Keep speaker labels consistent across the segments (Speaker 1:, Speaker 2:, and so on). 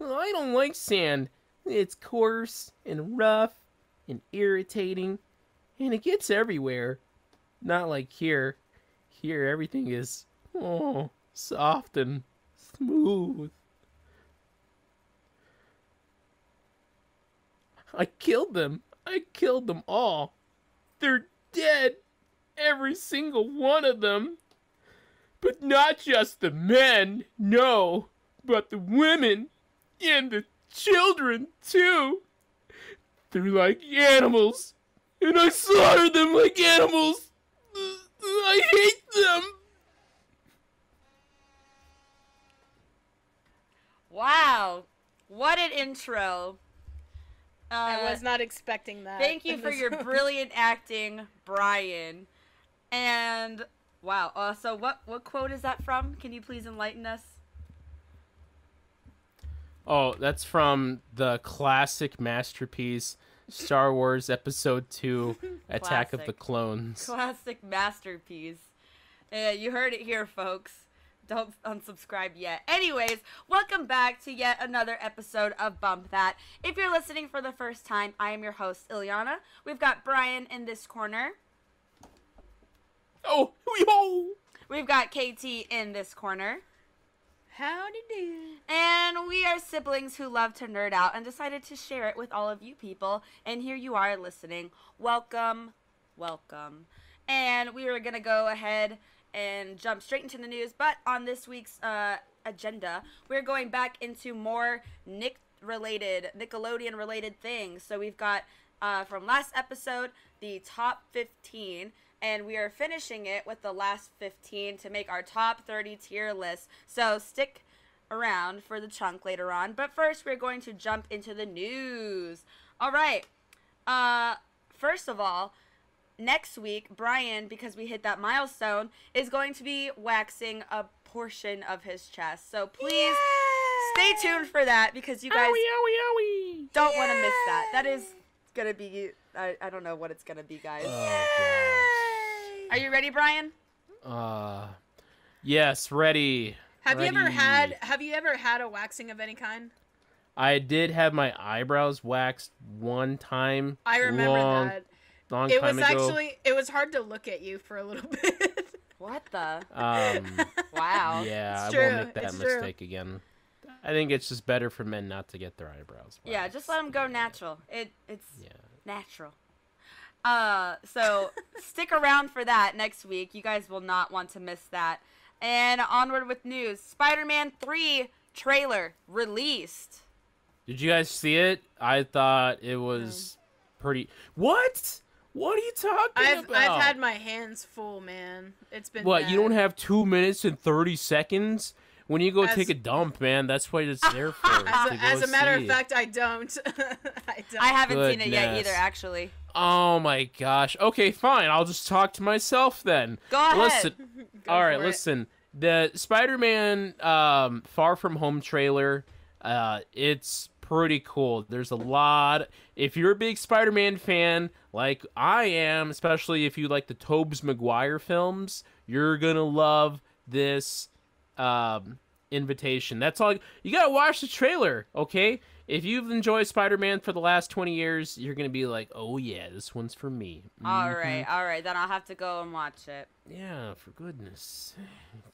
Speaker 1: I don't like sand. It's coarse and rough and irritating, and it gets everywhere. Not like here. Here, everything is, soft and smooth. I killed them. I killed them all. They're dead. Every single one of them. But not just the men, no, but the women and the children, too. They're like animals, and I slaughtered them like animals. I hate them.
Speaker 2: Wow. What an intro.
Speaker 3: I was not expecting that.
Speaker 2: Thank you for your brilliant acting, Brian. And wow. So what quote is that from? Can you please enlighten us?
Speaker 1: Oh, that's from the classic masterpiece, Star Wars Episode 2, Attack of the Clones.
Speaker 2: Classic masterpiece. You heard it here, folks. Don't unsubscribe yet. Anyways, welcome back to yet another episode of Bump That. If you're listening for the first time, I am your host, Ileana. We've got Brian in this corner.
Speaker 1: Oh, yo!
Speaker 2: We've got KT in this corner.
Speaker 3: Howdy do.
Speaker 2: And we are siblings who love to nerd out and decided to share it with all of you people. And here you are listening. Welcome. Welcome. And we are going to go ahead and jump straight into the news. But on this week's agenda, we're going back into more Nickelodeon-related things. So we've got, from last episode, the top 15. And we are finishing it with the last 15 to make our top 30 tier list. So stick around for the chunk later on. But first, we're going to jump into the news. All right. First of all, next week, Brian, because we hit that milestone, is going to be waxing a portion of his chest. So please stay tuned for that because you guys don't want to miss that. That is going to be, I don't know what it's going to be, guys. Are you ready, Brian?
Speaker 1: Yes, ready.
Speaker 3: Have you ever had a waxing of any kind?
Speaker 1: I did have my eyebrows waxed one time.
Speaker 3: I remember that.
Speaker 1: Long time ago.
Speaker 3: It was hard to look at you for a little bit.
Speaker 2: What the? Wow.
Speaker 1: Yeah,
Speaker 3: it's
Speaker 1: I won't make that mistake again. I think it's just better for men not to get their eyebrows waxed.
Speaker 2: Yeah, just let them go natural. It's natural. So stick around for that next week. You guys will not want to miss that. And onward with news. Spider-Man 3 trailer released.
Speaker 1: Did you guys see it? I thought it was pretty... What? What are you talking about?
Speaker 3: I've had my hands full, man. It's been
Speaker 1: What,
Speaker 3: bad.
Speaker 1: you don't have 2 minutes and 30 seconds? When you go take a dump, man, that's what it's there for.
Speaker 3: As a matter of fact, I don't.
Speaker 2: I haven't seen it yet either, actually.
Speaker 1: Oh my gosh. Okay, fine. I'll just talk to myself then.
Speaker 2: Go ahead.
Speaker 1: Listen. All right, listen. The Spider-Man Far From Home trailer, it's pretty cool. There's a lot. If you're a big Spider-Man fan, like I am, especially if you like the Tobey Maguire films, you're gonna love this invitation. That's all. You gotta watch the trailer, okay? If you've enjoyed Spider-Man for the last 20 years, you're gonna be like, oh yeah, this one's for me. Mm-hmm.
Speaker 2: All right, then I'll have to go and watch it.
Speaker 1: Yeah, for goodness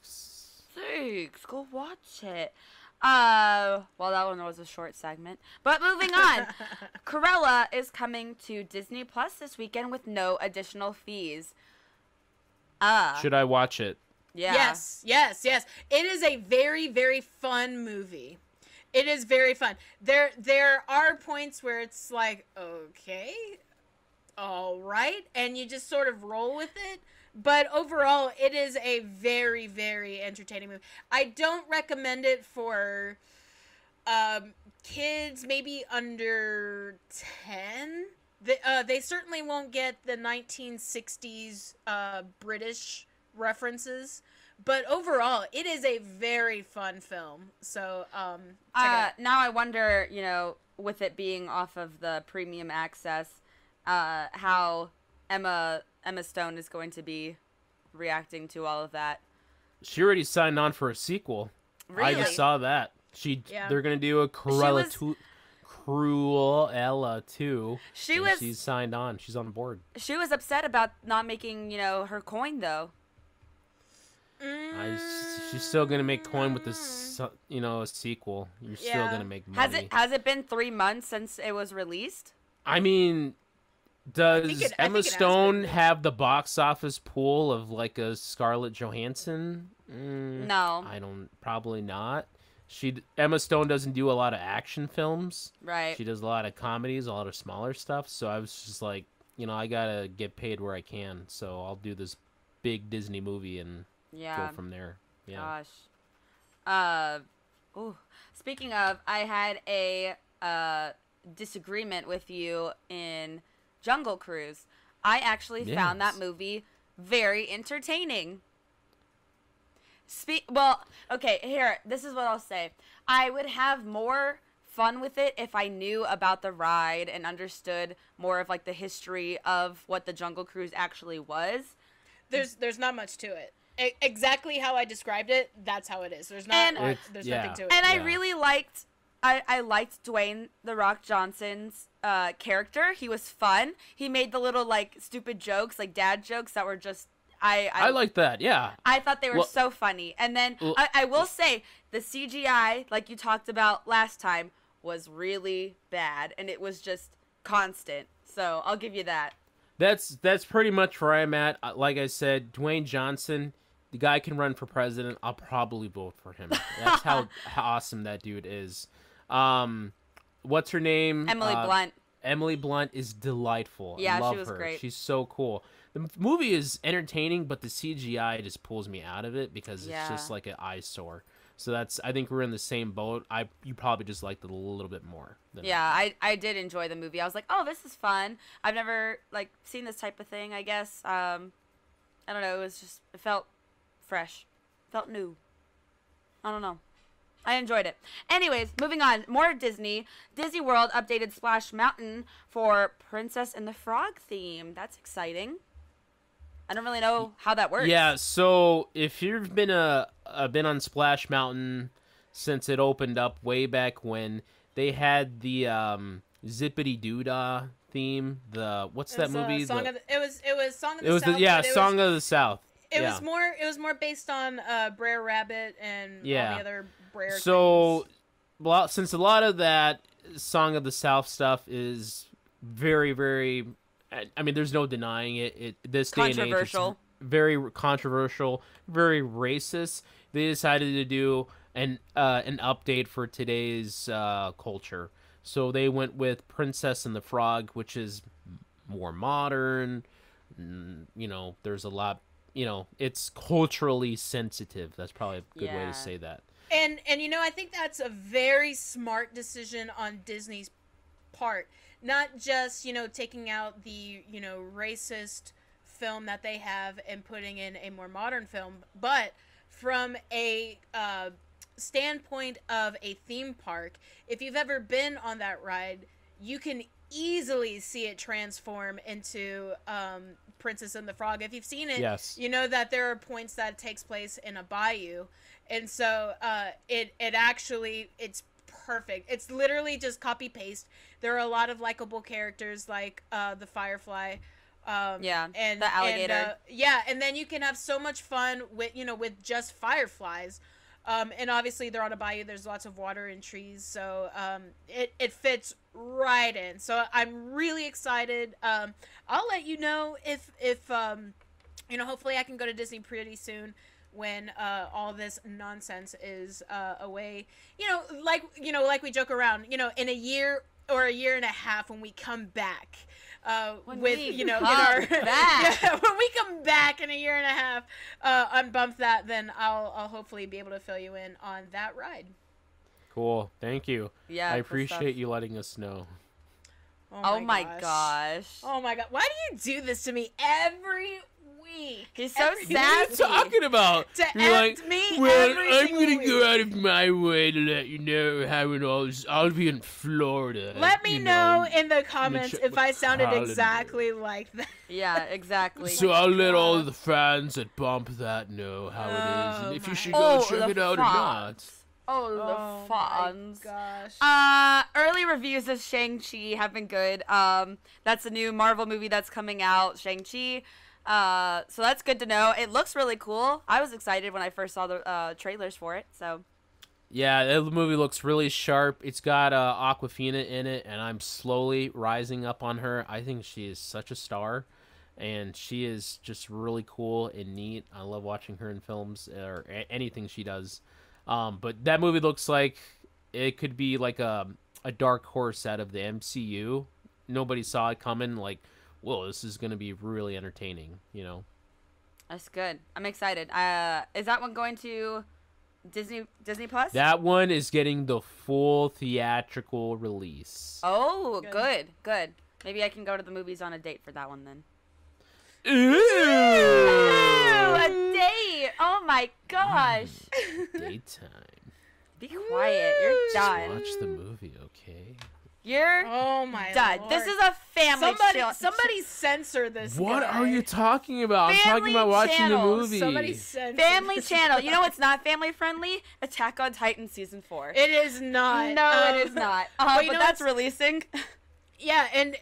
Speaker 2: sakes, go watch it. Well, that one was a short segment. But moving on, Cruella is coming to Disney Plus this weekend with no additional fees.
Speaker 1: Should I watch it?
Speaker 2: Yeah.
Speaker 3: Yes. It is a very, very fun movie. It is very fun. There are points where it's like, okay, all right, and you just sort of roll with it. But overall, it is a very, very entertaining movie. I don't recommend it for kids maybe under 10. They certainly won't get the 1960s British references. But overall, it is a very fun film. So,
Speaker 2: now I wonder, with it being off of the premium access, how Emma Stone is going to be reacting to all of that.
Speaker 1: She already signed on for a sequel.
Speaker 2: Really?
Speaker 1: I just saw that. They're gonna do a Cruella too. She's signed on. She's on board.
Speaker 2: She was upset about not making, her coin though.
Speaker 1: She's still gonna make coin with this, a sequel. You're still gonna make money.
Speaker 2: Has it been 3 months since it was released?
Speaker 1: I mean, does Emma Stone have the box office pool of like a Scarlett Johansson?
Speaker 2: No.
Speaker 1: Probably not. Emma Stone doesn't do a lot of action films.
Speaker 2: Right.
Speaker 1: She does a lot of comedies, a lot of smaller stuff. So I was just like, I gotta get paid where I can. So I'll do this big Disney movie and go from there. Yeah.
Speaker 2: Gosh. Speaking of, I had a disagreement with you in Jungle Cruise. I actually found that movie very entertaining. Okay, here, this is what I'll say. I would have more fun with it if I knew about the ride and understood more of like the history of what the Jungle Cruise actually was.
Speaker 3: There's not much to it. Exactly how I described it, that's how it is. There's nothing to it.
Speaker 2: And I really liked I liked Dwayne "The Rock" Johnson's character. He was fun. He made the little like stupid jokes, like dad jokes that were just I
Speaker 1: like that, yeah.
Speaker 2: I thought they were so funny. And then I will say the CGI, like you talked about last time, was really bad, and it was just constant. So I'll give you that.
Speaker 1: That's pretty much where I'm at. Like I said, Dwayne Johnson, the guy can run for president. I'll probably vote for him. That's how awesome that dude is. What's her name?
Speaker 2: Emily Blunt.
Speaker 1: Emily Blunt is delightful.
Speaker 2: Yeah,
Speaker 1: I love
Speaker 2: she was
Speaker 1: her.
Speaker 2: great.
Speaker 1: She's so cool. The movie is entertaining, but the CGI just pulls me out of it because it's just like an eyesore. So I think we're in the same boat. You probably just liked it a little bit more.
Speaker 2: I did enjoy the movie. I was like, oh, this is fun. I've never seen this type of thing, I guess. I don't know. It felt fresh. Felt new. I don't know. I enjoyed it. Anyways, moving on. More Disney. Disney World updated Splash Mountain for Princess and the Frog theme. That's exciting. I don't really know how that works.
Speaker 1: Yeah, so if you've been on Splash Mountain since it opened up way back when, they had the Zippity Doodah theme. What's that movie?
Speaker 3: It was Song of the South.
Speaker 1: Song of the South.
Speaker 3: It was more based on Brer Rabbit and all the other Brer
Speaker 1: things. Since a lot of that Song of the South stuff is very, very, I mean, there's no denying it. This day and age, it's very controversial, very racist. They decided to do an update for today's culture. So they went with Princess and the Frog, which is more modern. There's a lot. It's culturally sensitive. That's probably a good way to say that.
Speaker 3: And I think that's a very smart decision on Disney's part. Not just, taking out the, racist film that they have and putting in a more modern film, but from a standpoint of a theme park, if you've ever been on that ride, you can easily see it transform into Princess and the Frog. If you've seen it, you know that there are points that takes place in a bayou, and so it's perfect. It's literally just copy paste. There are a lot of likable characters like the Firefly, and
Speaker 2: the alligator.
Speaker 3: And then you can have so much fun with just fireflies. And obviously they're on a bayou. There's lots of water and trees, so it fits right in. So I'm really excited. I'll let you know if hopefully I can go to Disney pretty soon when all this nonsense is away. Like we joke around. In a year or a year and a half when we come back. When we come back in a year and a half, unbump that, then I'll hopefully be able to fill you in on that ride.
Speaker 1: Cool, thank you.
Speaker 2: Yeah,
Speaker 1: I appreciate you letting us know.
Speaker 2: Oh my gosh!
Speaker 3: Oh my god! Why do you do this to me every week?
Speaker 2: He's so sad.
Speaker 1: What are you talking about? I'm gonna go out of my way to let you know how it all is. I'll be in Florida.
Speaker 3: Let me know in the comments if I sounded exactly like that.
Speaker 2: Yeah, exactly.
Speaker 1: So I'll let all of the fans that bump that know how it is, and if you should go check it out or not.
Speaker 2: Oh, the
Speaker 3: Oh
Speaker 2: fawns.
Speaker 3: my gosh.
Speaker 2: Early reviews of Shang-Chi have been good. That's a new Marvel movie that's coming out, Shang-Chi. So that's good to know. It looks really cool. I was excited when I first saw the trailers for it. So
Speaker 1: Yeah, the movie looks really sharp. It's got Aquafina in it, and I'm slowly rising up on her. I think she is such a star, and she is just really cool and neat. I love watching her in films or anything she does. But that movie looks like it could be like a dark horse out of the MCU. Nobody saw it coming. Like, whoa, this is going to be really entertaining, you know?
Speaker 2: that's good. I'm excited. Is that one going to Disney Plus?
Speaker 1: That one is getting the full theatrical release.
Speaker 2: Oh, good. Maybe I can go to the movies on a date for that one then.
Speaker 1: Ooh!
Speaker 2: Ooh, a date! Oh my gosh.
Speaker 1: Daytime.
Speaker 2: Be quiet. You're done.
Speaker 1: Watch the movie, okay?
Speaker 2: You're
Speaker 3: Oh my
Speaker 2: done.
Speaker 3: Lord.
Speaker 2: This is a family
Speaker 3: Somebody censor this.
Speaker 1: What
Speaker 3: guy.
Speaker 1: are you talking about? I'm talking
Speaker 2: Family
Speaker 1: about watching
Speaker 2: channel.
Speaker 1: the movie.
Speaker 3: Somebody censor
Speaker 2: family
Speaker 3: this
Speaker 2: channel.
Speaker 3: guy.
Speaker 2: You know what's not family friendly? Attack on Titan season 4.
Speaker 3: It is not.
Speaker 2: No, it is not.
Speaker 3: but you
Speaker 2: But
Speaker 3: know
Speaker 2: that's
Speaker 3: what's-
Speaker 2: releasing.
Speaker 3: Yeah, and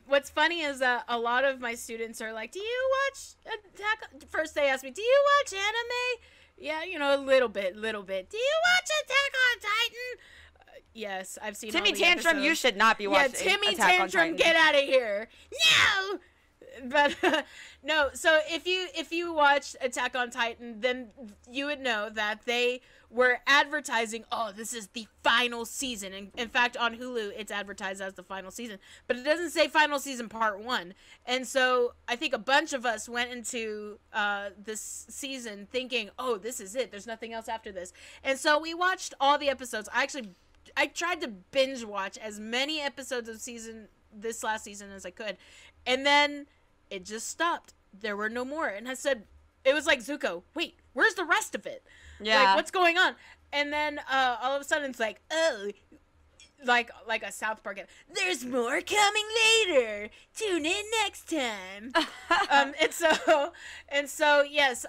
Speaker 3: what's funny is that a lot of my students are like, "Do you watch Attack?" First, they ask me, "Do you watch anime?" Yeah, you know, a little bit. Do you watch Attack on Titan? Yes, I've seen.
Speaker 2: Timmy
Speaker 3: all the
Speaker 2: Tantrum,
Speaker 3: episodes.
Speaker 2: you should not be watching.
Speaker 3: Yeah, Timmy
Speaker 2: Attack on
Speaker 3: Tantrum,
Speaker 2: Titan.
Speaker 3: get out of here! No. But no, so if you watched Attack on Titan, then you would know that they were advertising, oh, this is the final season. And in fact, on Hulu, it's advertised as the final season, but it doesn't say final season part 1. And so I think a bunch of us went into this season thinking, oh, this is it. There's nothing else after this. And so we watched all the episodes. I tried to binge watch as many episodes of this last season as I could. And then it just stopped. There were no more. And I said, it was like Zuko, wait, where's the rest of it?
Speaker 2: Yeah.
Speaker 3: Like, what's going on? And then all of a sudden it's like, oh, like a South Park. There's more coming later. Tune in next time. and so yes,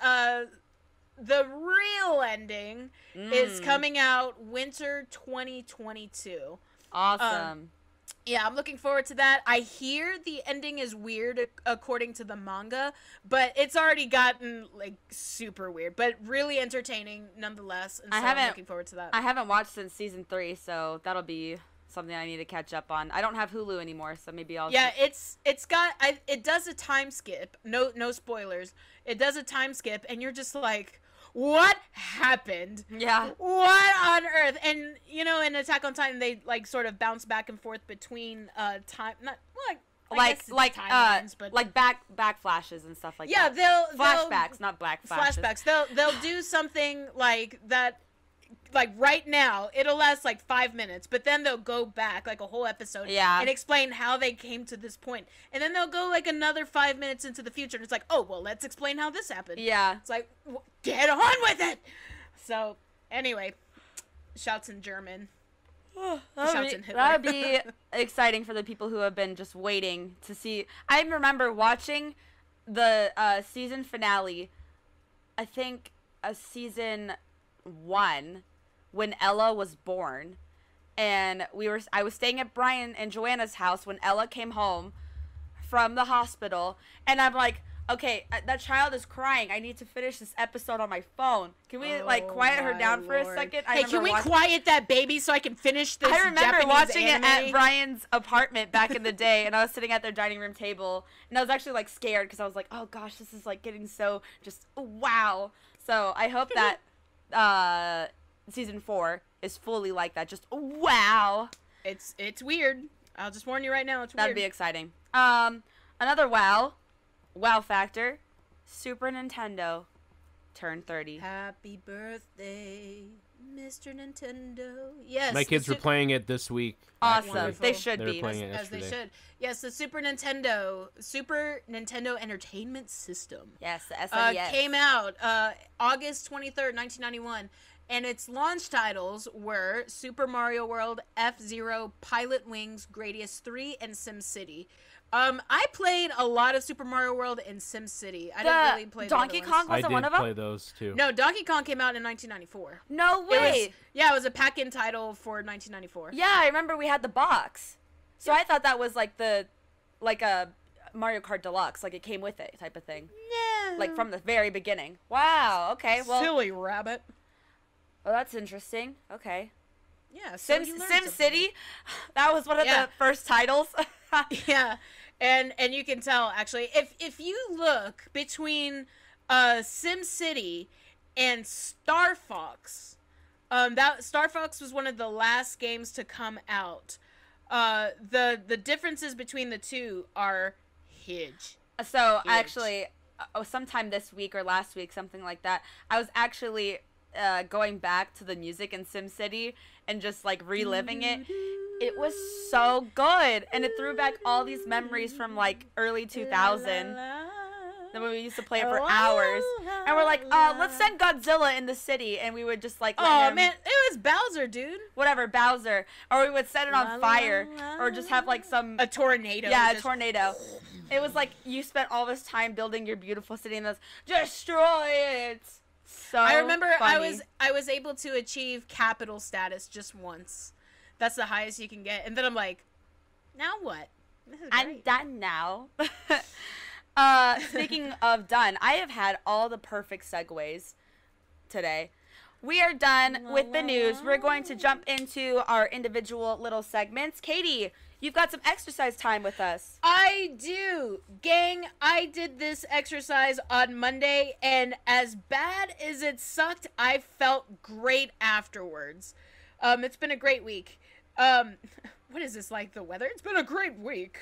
Speaker 3: the real ending is coming out winter 2022.
Speaker 2: Awesome.
Speaker 3: Yeah, I'm looking forward to that. I hear the ending is weird according to the manga, but it's already gotten like super weird, but really entertaining nonetheless. And so I'm looking forward to that.
Speaker 2: I haven't watched since season 3, so that'll be something I need to catch up on. I don't have Hulu anymore, so maybe I'll.
Speaker 3: Yeah, it does a time skip. No spoilers. It does a time skip, and you're just like, what happened?
Speaker 2: Yeah.
Speaker 3: What on earth? And you know, in Attack on Titan, they like sort of bounce back and forth between time, not well, I guess it's timelines, but
Speaker 2: like back flashes and stuff like
Speaker 3: yeah,
Speaker 2: that.
Speaker 3: they'll
Speaker 2: Flashbacks, not black flashes.
Speaker 3: flashbacks. They'll do something like that. Like right now, it'll last like 5 minutes, but then they'll go back like a whole episode and explain how they came to this point. And then they'll go like another 5 minutes into the future, and it's like, oh, well, let's explain how this happened.
Speaker 2: Yeah.
Speaker 3: It's like, get on with it! So, anyway, shouts in German. Shouts in Hitler.
Speaker 2: That would be exciting for the people who have been just waiting to see. I remember watching the season finale, I think season 1, when Ella was born, and I was staying at Brian and Joanna's house when Ella came home from the hospital, and I'm like, okay, that child is crying. I need to finish this episode on my phone. Can we quiet her down for a second?
Speaker 3: Hey, can we quiet that baby so I can finish this?
Speaker 2: I remember
Speaker 3: Japanese
Speaker 2: watching
Speaker 3: anime?
Speaker 2: it at Brian's apartment back in the day, and I was sitting at their dining room table, and I was actually like scared because I was like, oh gosh, this is like getting so just wow. So I hope that season 4 is fully like that. Just wow.
Speaker 3: It's weird. I'll just warn you right now. It's weird.
Speaker 2: That'd be exciting. Another wow factor. Super Nintendo turned 30.
Speaker 3: Happy birthday, Mr. Nintendo. Yes.
Speaker 1: My kids were playing it this week.
Speaker 2: Awesome.
Speaker 3: Wonderful.
Speaker 2: They should
Speaker 1: They were
Speaker 2: be.
Speaker 1: playing it
Speaker 3: As they
Speaker 1: yesterday.
Speaker 3: should. Yes, the Super Nintendo Entertainment System.
Speaker 2: Yes, the SNES.
Speaker 3: Came out August 23rd, 1991. And its launch titles were Super Mario World, F-Zero, Pilot Wings, Gradius 3, and SimCity. I played a lot of Super Mario World and SimCity. I didn't really play
Speaker 2: Donkey
Speaker 3: the other
Speaker 2: Kong
Speaker 3: ones.
Speaker 2: wasn't one of them.
Speaker 1: play those too.
Speaker 3: No, Donkey Kong came out in 1994.
Speaker 2: No way.
Speaker 3: It was a pack-in title for 1994.
Speaker 2: Yeah, I remember we had the box. So I thought that was like a Mario Kart Deluxe, like it came with it type of thing.
Speaker 3: Yeah.
Speaker 2: Like from the very beginning. Wow. Okay. Well.
Speaker 3: Silly rabbit.
Speaker 2: Well, that's interesting. Okay.
Speaker 3: Yeah. So
Speaker 2: SimCity. That was one of the first titles.
Speaker 3: Yeah. And you can tell actually if you look between SimCity and Star Fox, that Star Fox was one of the last games to come out. The differences between the two are huge.
Speaker 2: So actually, sometime this week or last week, something like that, I was actually going back to the music in SimCity and just like reliving it. It was so good, and it threw back all these memories from like early 2000. Then we used to play it for hours, and we're like, let's send Godzilla in the city, and we would just like let him,
Speaker 3: man, it was Bowser, dude.
Speaker 2: Whatever, Bowser, or we would set it on fire, or just have like a
Speaker 3: tornado.
Speaker 2: Yeah, a tornado. It was like you spent all this time building your beautiful city, and destroy it. So
Speaker 3: I remember
Speaker 2: funny.
Speaker 3: I was able to achieve capital status just once. That's the highest you can get. And then I'm like, now what? This is
Speaker 2: I'm
Speaker 3: great.
Speaker 2: done now. Speaking of done, I have had all the perfect segues today. We are done with the news. We're going to jump into our individual little segments. Katie, you've got some exercise time with us.
Speaker 3: I do. Gang, I did this exercise on Monday, and as bad as it sucked, I felt great afterwards. It's been a great week. What is this, like the weather? It's been a great week.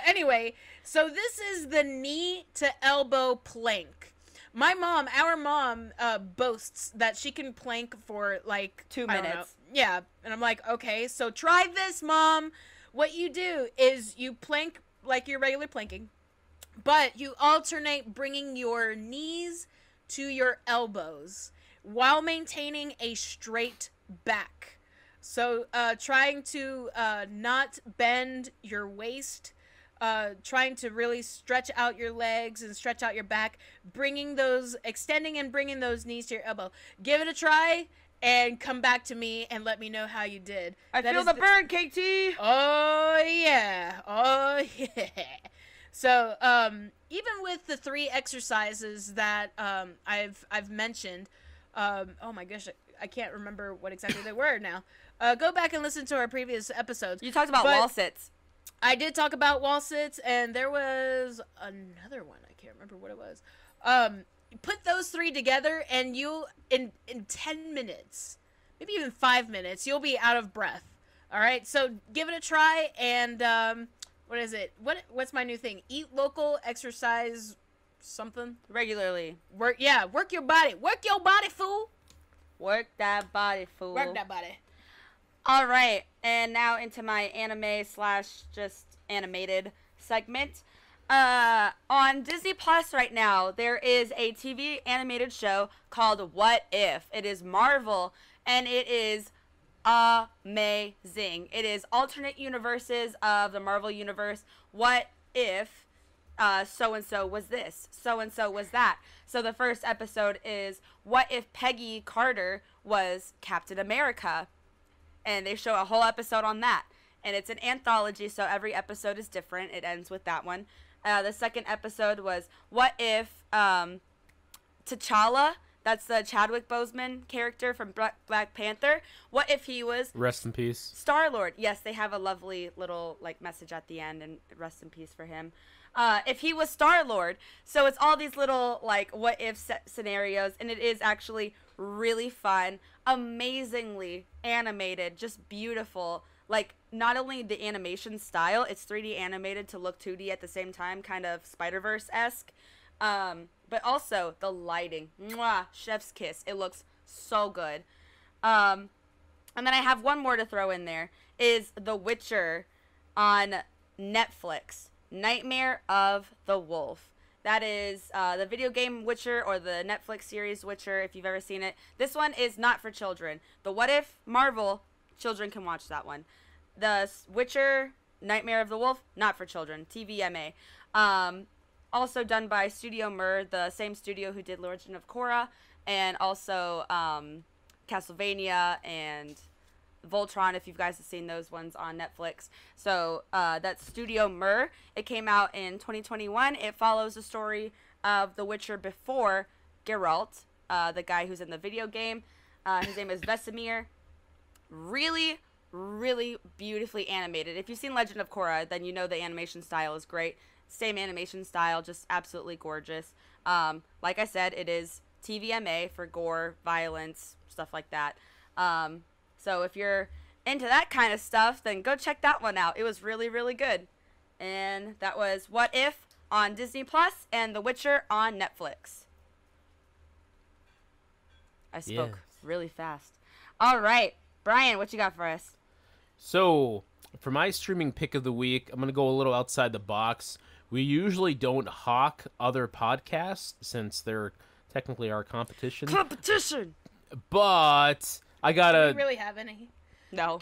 Speaker 3: Anyway, so this is the knee to elbow plank. Our mom boasts that she can plank for like
Speaker 2: 2 minutes.
Speaker 3: Yeah, and I'm like, okay, so try this, Mom. What you do is you plank like your regular planking, but you alternate bringing your knees to your elbows while maintaining a straight back. So trying to not bend your waist, trying to really stretch out your legs and stretch out your back, extending and bringing those knees to your elbow. Give it a try and come back to me and let me know how you did.
Speaker 2: I feel the burn, KT.
Speaker 3: Oh yeah. Oh yeah. So even with the 3 exercises that I've mentioned, oh my gosh, I can't remember what exactly they were now. Go back and listen to our previous episodes.
Speaker 2: You talked about wall sits.
Speaker 3: I did talk about wall sits, and there was another one. I can't remember what it was. Put those 3 together, and you'll in 10 minutes, maybe even 5 minutes, you'll be out of breath. All right, so give it a try. And what is it? What's my new thing? Eat local, exercise something
Speaker 2: Regularly.
Speaker 3: Work your body. Work your body, fool.
Speaker 2: Work that body, fool.
Speaker 3: Work that body.
Speaker 2: All right, and now into my anime / just animated segment. On Disney Plus right now, there is a TV animated show called What If. It is Marvel, and it is amazing. It is alternate universes of the Marvel universe. What if so-and-so was this? So-and-so was that? So the first episode is, what if Peggy Carter was Captain America? And they show a whole episode on that. And it's an anthology, so every episode is different. It ends with that one. The second episode was, what if T'Challa, that's the Chadwick Boseman character from Black Panther, what if he was...
Speaker 1: Rest in peace.
Speaker 2: Star-Lord. Yes, they have a lovely little message at the end, and rest in peace for him. If he was Star-Lord. So it's all these little what if scenarios, and it is actually really fun, amazingly animated, just beautiful. Not only the animation style, it's 3D animated to look 2D at the same time, kind of Spider-Verse-esque, but also the lighting. Mwah, chef's kiss. It looks so good. And then I have one more to throw in there, is The Witcher on Netflix. Nightmare of the Wolf. That is the video game Witcher, or the Netflix series Witcher, if you've ever seen it. This one is not for children. The What If Marvel, children can watch that one. The Witcher Nightmare of the Wolf, not for children. TVMA. Also done by Studio Mir, the same studio who did Legend of Korra, and also Castlevania and Voltron, if you guys have seen those ones on Netflix. So that's Studio Mir. It came out in 2021. It follows the story of The Witcher before Geralt, the guy who's in the video game. His name is Vesemir. Really, really beautifully animated. If you've seen Legend of Korra, then you know the animation style is great. Same animation style, just absolutely gorgeous. Like I said, it is TVMA for gore, violence, stuff like that. So if you're into that kind of stuff, then go check that one out. It was really, really good. And that was What If on Disney Plus and The Witcher on Netflix. I spoke really fast. All right, Brian, what you got for us?
Speaker 1: So, for my streaming pick of the week, I'm going to go a little outside the box. We usually don't hawk other podcasts since they're technically our competition.
Speaker 2: Competition!
Speaker 1: But I got
Speaker 3: Do
Speaker 1: to...
Speaker 3: we really have any?
Speaker 2: No.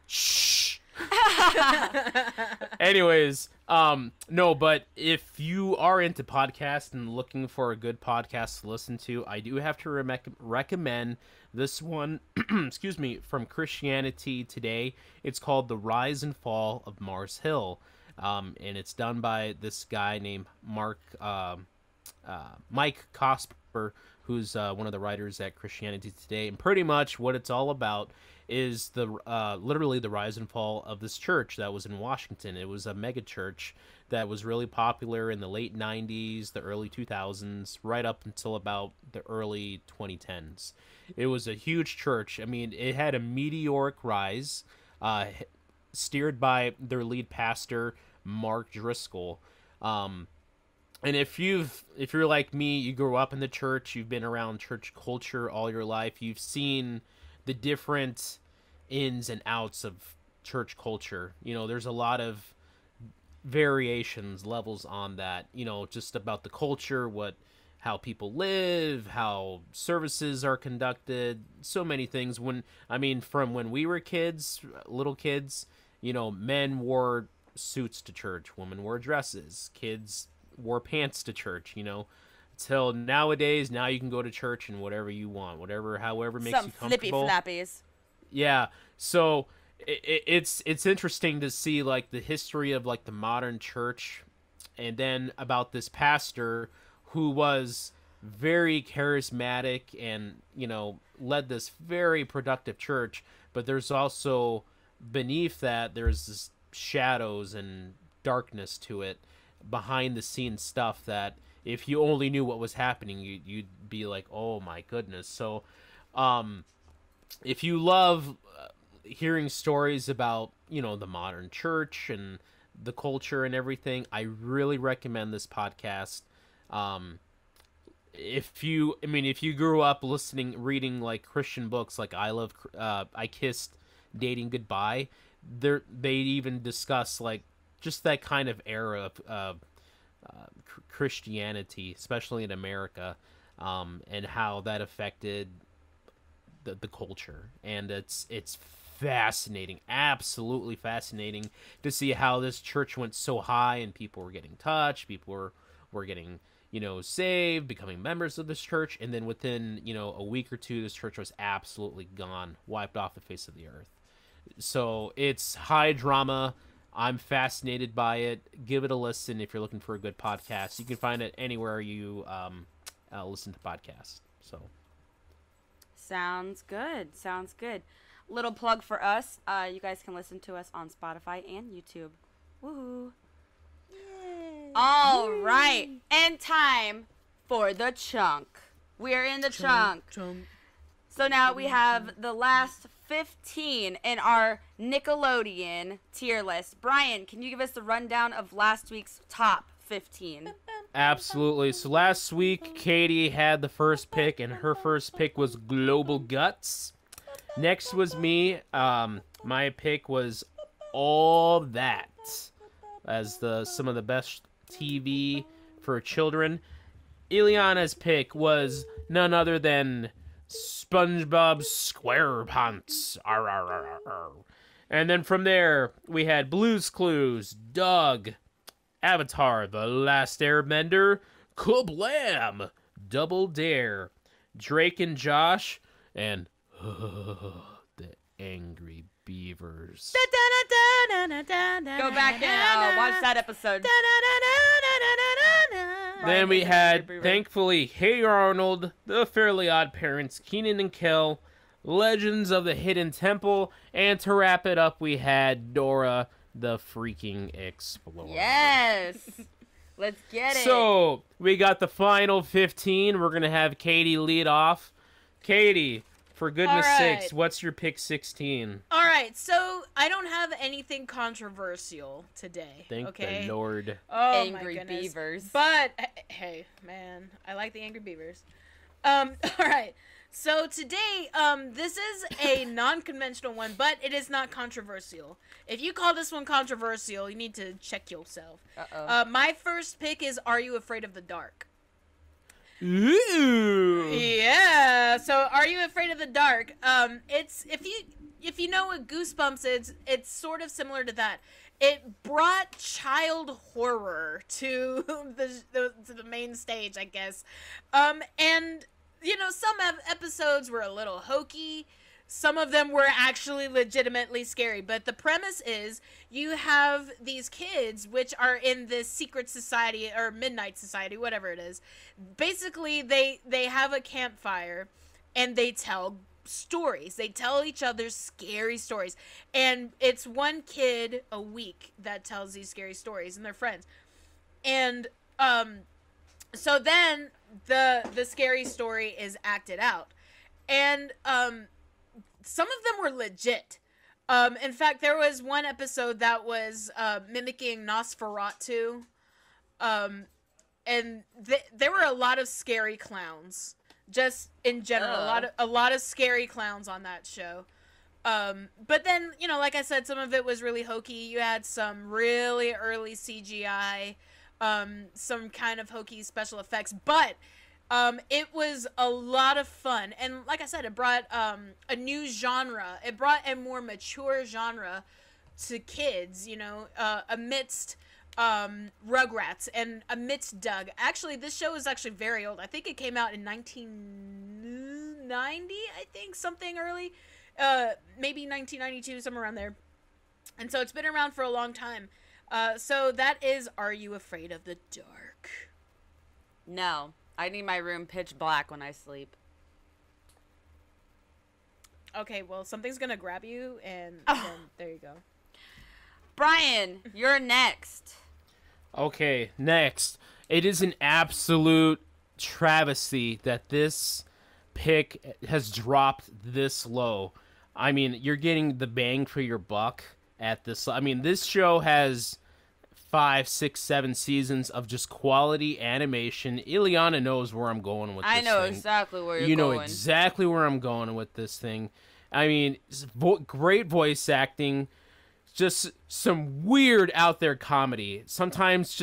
Speaker 1: Shh! Anyways, no, but if you are into podcasts and looking for a good podcast to listen to, I do have to recommend this one, excuse me, from Christianity Today. It's called The Rise and Fall of Mars Hill. And it's done by this guy named Mike Cosper, who's one of the writers at Christianity Today. And pretty much what it's all about is the literally the rise and fall of this church that was in Washington. It was a mega church that was really popular in the late 90s, the early 2000s, right up until about the early 2010s. It was a huge church. I mean, it had a meteoric rise, steered by their lead pastor, Mark Driscoll. And if you're like me, you grew up in the church, you've been around church culture all your life, you've seen the different ins and outs of church culture. You know, there's a lot of variations, levels on that, you know, just about the culture, how people live, how services are conducted, so many things. From when we were kids, little kids, you know, men wore suits to church, women wore dresses, kids wore pants to church, you know, till nowadays. Now you can go to church in whatever you want, however makes you comfortable.
Speaker 2: Some flippy flappies.
Speaker 1: Yeah, so it's interesting to see like the history of like the modern church, and then about this pastor who was very charismatic and, you know, led this very productive church. But there's also beneath that, there's this shadows and darkness to it, behind the scenes stuff that if you only knew what was happening, you'd be like, oh my goodness. So if you love hearing stories about, you know, the modern church and the culture and everything, I really recommend this podcast. If you grew up reading like Christian books, like I Kissed Dating Goodbye, they even discuss like just that kind of era of Christianity, especially in America, and how that affected the culture. And it's fascinating, absolutely fascinating to see how this church went so high and people were getting touched, people were getting, you know, saved, becoming members of this church, and then within, you know, a week or two, this church was absolutely gone, wiped off the face of the earth. So it's high drama. I'm fascinated by it. Give it a listen if you're looking for a good podcast. You can find it anywhere you listen to podcasts. So
Speaker 2: Sounds good. Sounds good. Little plug for us. You guys can listen to us on Spotify and YouTube. Woohoo. Yay. All right. And time for the chunk. We're in the chunk. So now we have the last 15 in our Nickelodeon tier list. Brian, can you give us the rundown of last week's top 15?
Speaker 1: Absolutely. So last week, Katie had the first pick, and her first pick was Global Guts. Next was me. My pick was All That, as some of the best TV for children. Ileana's pick was none other than SpongeBob SquarePants. Arr, arr, arr, arr. And then from there, we had Blue's Clues, Doug, Avatar, The Last Airbender, Kablam, Double Dare, Drake and Josh, and the Angry Beavers.
Speaker 2: Go back now. Watch that episode.
Speaker 1: Then we had, thankfully, Hey Arnold, The Fairly Odd Parents, Kenan and Kel, Legends of the Hidden Temple, and to wrap it up, we had Dora, the Freaking Explorer.
Speaker 2: Yes. Let's get it.
Speaker 1: So, we got the final 15. We're going to have Katie lead off. Katie, for goodness sakes, what's your pick 16?
Speaker 3: All right, so I don't have anything controversial today.
Speaker 1: Thank the Lord.
Speaker 3: Oh,
Speaker 2: Angry
Speaker 3: my goodness.
Speaker 2: Beavers.
Speaker 3: But, hey, man, I like the Angry Beavers. All right. So today, this is a non-conventional one, but it is not controversial. If you call this one controversial, you need to check yourself.
Speaker 2: Uh-oh.
Speaker 3: My first pick is Are You Afraid of the Dark?
Speaker 1: Ooh.
Speaker 3: Yeah. So Are You Afraid of the Dark? It's if you know what Goosebumps is, it's sort of similar to that. It brought child horror to the main stage, I guess. And you know, some episodes were a little hokey. Some of them were actually legitimately scary. But the premise is you have these kids, which are in this secret society or midnight society, whatever it is. Basically, they have a campfire and they tell stories. They tell each other scary stories. And it's one kid a week that tells these scary stories, and they're friends. And so then the scary story is acted out, and some of them were legit. In fact, there was one episode that was mimicking Nosferatu, and there were a lot of scary clowns, just in general. A lot of scary clowns on that show. But then, you know, like I said, some of it was really hokey. You had some really early CGI, some kind of hokey special effects, but it was a lot of fun. And like I said, it brought a new genre. It brought a more mature genre to kids, you know, amidst Rugrats and amidst Doug. Actually, this show is actually very old. I think it came out in 1990, I think, something early. Maybe 1992, somewhere around there. And so it's been around for a long time. So that is Are You Afraid of the Dark?
Speaker 2: No. I need my room pitch black when I sleep.
Speaker 3: Okay, well, something's gonna grab you, and then there you go.
Speaker 2: Brian, you're next.
Speaker 1: Okay, next. It is an absolute travesty that this pick has dropped this low. I mean, you're getting the bang for your buck at this. I mean, this show has 5, 6, 7 seasons of just quality animation. Ileana knows where I'm going with this thing.
Speaker 2: I know exactly where you're going.
Speaker 1: You know exactly where I'm going with this thing. I mean, great voice acting, just some weird out there comedy. Sometimes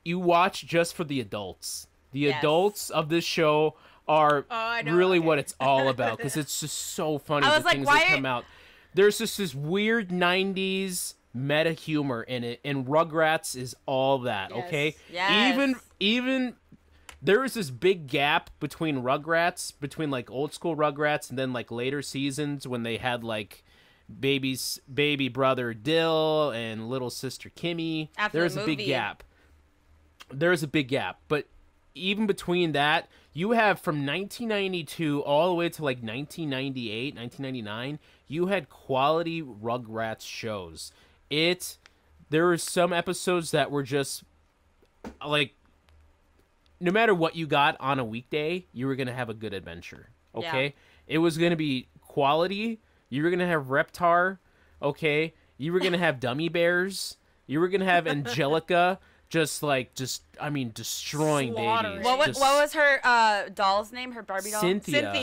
Speaker 1: you watch just for the adults. The adults of this show are really what it's all about, because it's just so funny.
Speaker 2: I was like,
Speaker 1: things that come out. There's just this weird 90s meta humor in it, and Rugrats is all that.
Speaker 3: Yes.
Speaker 1: Okay,
Speaker 2: Yes.
Speaker 1: even there is this big gap between Rugrats, between like old school Rugrats and then like later seasons when they had like baby brother Dill and little sister Kimmy. There's a big gap. There's a big gap, but even between that, you have from 1992 all the way to like 1998, 1999, you had quality Rugrats shows. There were some episodes that were just like, no matter what you got on a weekday, you were going to have a good adventure. Okay? Yeah. It was going to be quality. You were going to have Reptar. Okay? You were going to have Dummy Bears. You were going to have Angelica destroying babies.
Speaker 2: What was her doll's name? Her Barbie doll?
Speaker 1: Cynthia.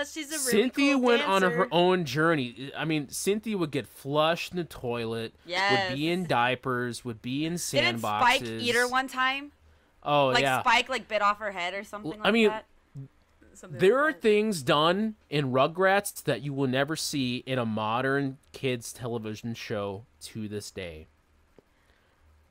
Speaker 3: She's a really
Speaker 1: Cynthia
Speaker 3: cool
Speaker 1: went
Speaker 3: dancer.
Speaker 1: on her own journey. I mean, Cynthia would get flushed in the toilet, would be in diapers, would be in sandboxes.
Speaker 2: Didn't Spike eat her one time?
Speaker 1: Oh,
Speaker 2: like
Speaker 1: yeah.
Speaker 2: Spike bit off her head or something that?
Speaker 3: something.
Speaker 1: There are
Speaker 3: like that.
Speaker 1: things done in Rugrats that you will never see in a modern kids television show to this day.